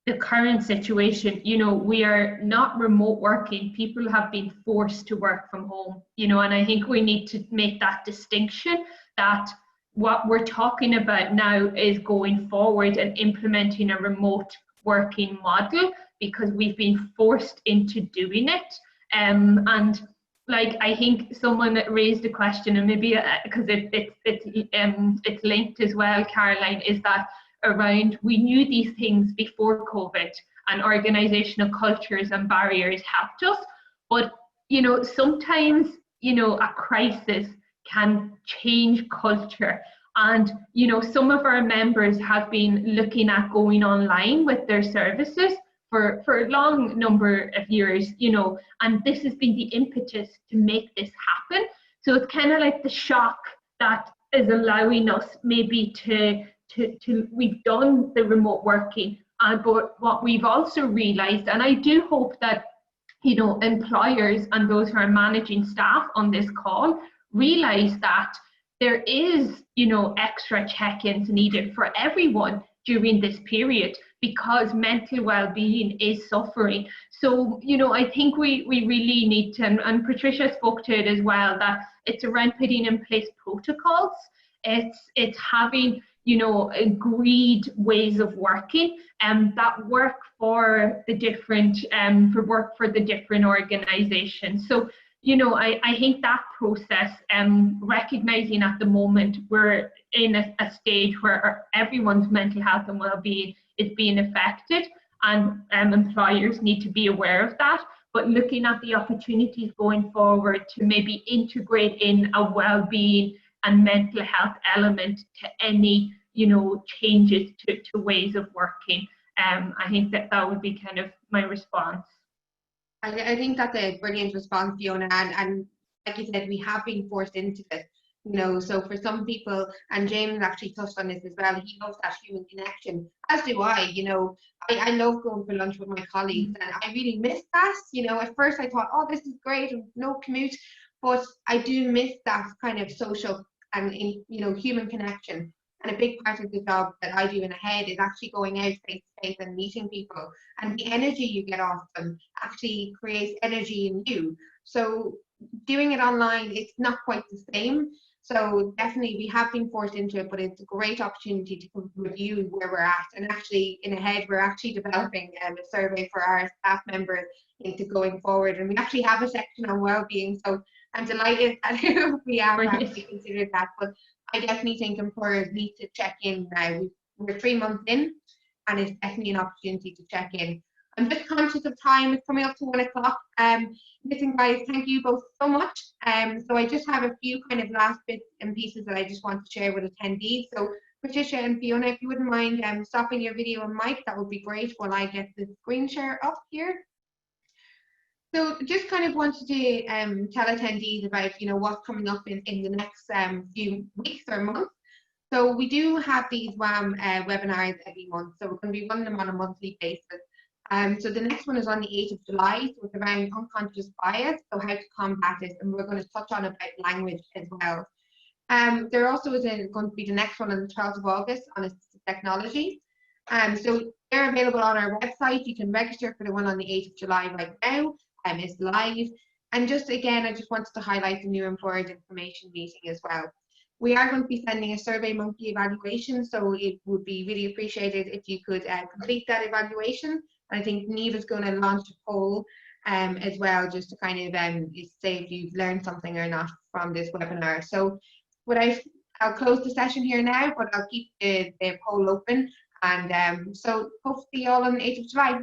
the current situation, you know, we are not remote working. People have been forced to work from home, you know, and I think we need to make that distinction that what we're talking about now is going forward and implementing a remote working model because we've been forced into doing it. And like I think someone raised a question, and maybe because it's linked as well, Caroline, is that around we knew these things before COVID, and organizational cultures and barriers helped us, but you know, sometimes, you know, a crisis can change culture. And you know, some of our members have been looking at going online with their services for a long number of years, you know, and this has been the impetus to make this happen. So it's kind of like the shock that is allowing us maybe to we've done the remote working, but what we've also realized, and I do hope that, you know, employers and those who are managing staff on this call realize that there is, you know, extra check-ins needed for everyone during this period because mental well-being is suffering. So, you know, I think we really need to, and Patricia spoke to it as well, that it's around putting in place protocols. It's having, you know, agreed ways of working that work for the different for the different organizations. So, you know, I think that process, recognizing at the moment we're in a stage where everyone's mental health and well-being is being affected, and employers need to be aware of that, but looking at the opportunities going forward to maybe integrate in a well-being and mental health element to any, you know, changes to ways of working. I think that would be kind of my response.
I think that's a brilliant response, Fiona, and like you said, we have been forced into this, you know, so for some people, and James actually touched on this as well, he loves that human connection, as do I, you know. I love going for lunch with my colleagues, and I really miss that, you know. At first I thought, oh, this is great, no commute, but I do miss that kind of social and, you know, human connection. And a big part of the job that I do in Ahead is actually going out face to face and meeting people. And the energy you get off them actually creates energy in you. So doing it online, it's not quite the same. So definitely we have been forced into it, but it's a great opportunity to review where we're at. And actually in Ahead, we're actually developing a survey for our staff members into going forward. And we actually have a section on wellbeing. So I'm delighted that we have actually considered that. But I definitely think employers need to check in now. We're 3 months in, and it's definitely an opportunity to check in. I'm just conscious of time. It's coming up to 1 o'clock. Listen, guys, thank you both so much. So I just have a few kind of last bits and pieces that I just want to share with attendees. So Patricia and Fiona, if you wouldn't mind stopping your video and mic, that would be great while I get the screen share up here. So just kind of wanted to tell attendees about, you know, what's coming up in the next few weeks or months. So we do have these WAM webinars every month. So we're going to be running them on a monthly basis. So the next one is on the 8th of July. So it's around unconscious bias, so how to combat it. And we're going to touch on about language as well. There also is going to be the next one on the 12th of August on assistive technology. So they're available on our website. You can register for the one on the 8th of July right now. It's live. And just again, I just wanted to highlight the new employers information meeting as well. We are going to be sending a Survey Monkey evaluation, so it would be really appreciated if you could complete that evaluation. And I think Niamh is going to launch a poll as well, just to kind of say if you've learned something or not from this webinar. So I'll close the session here now, but I'll keep the poll open. And so hope to see you all on the 8th of July.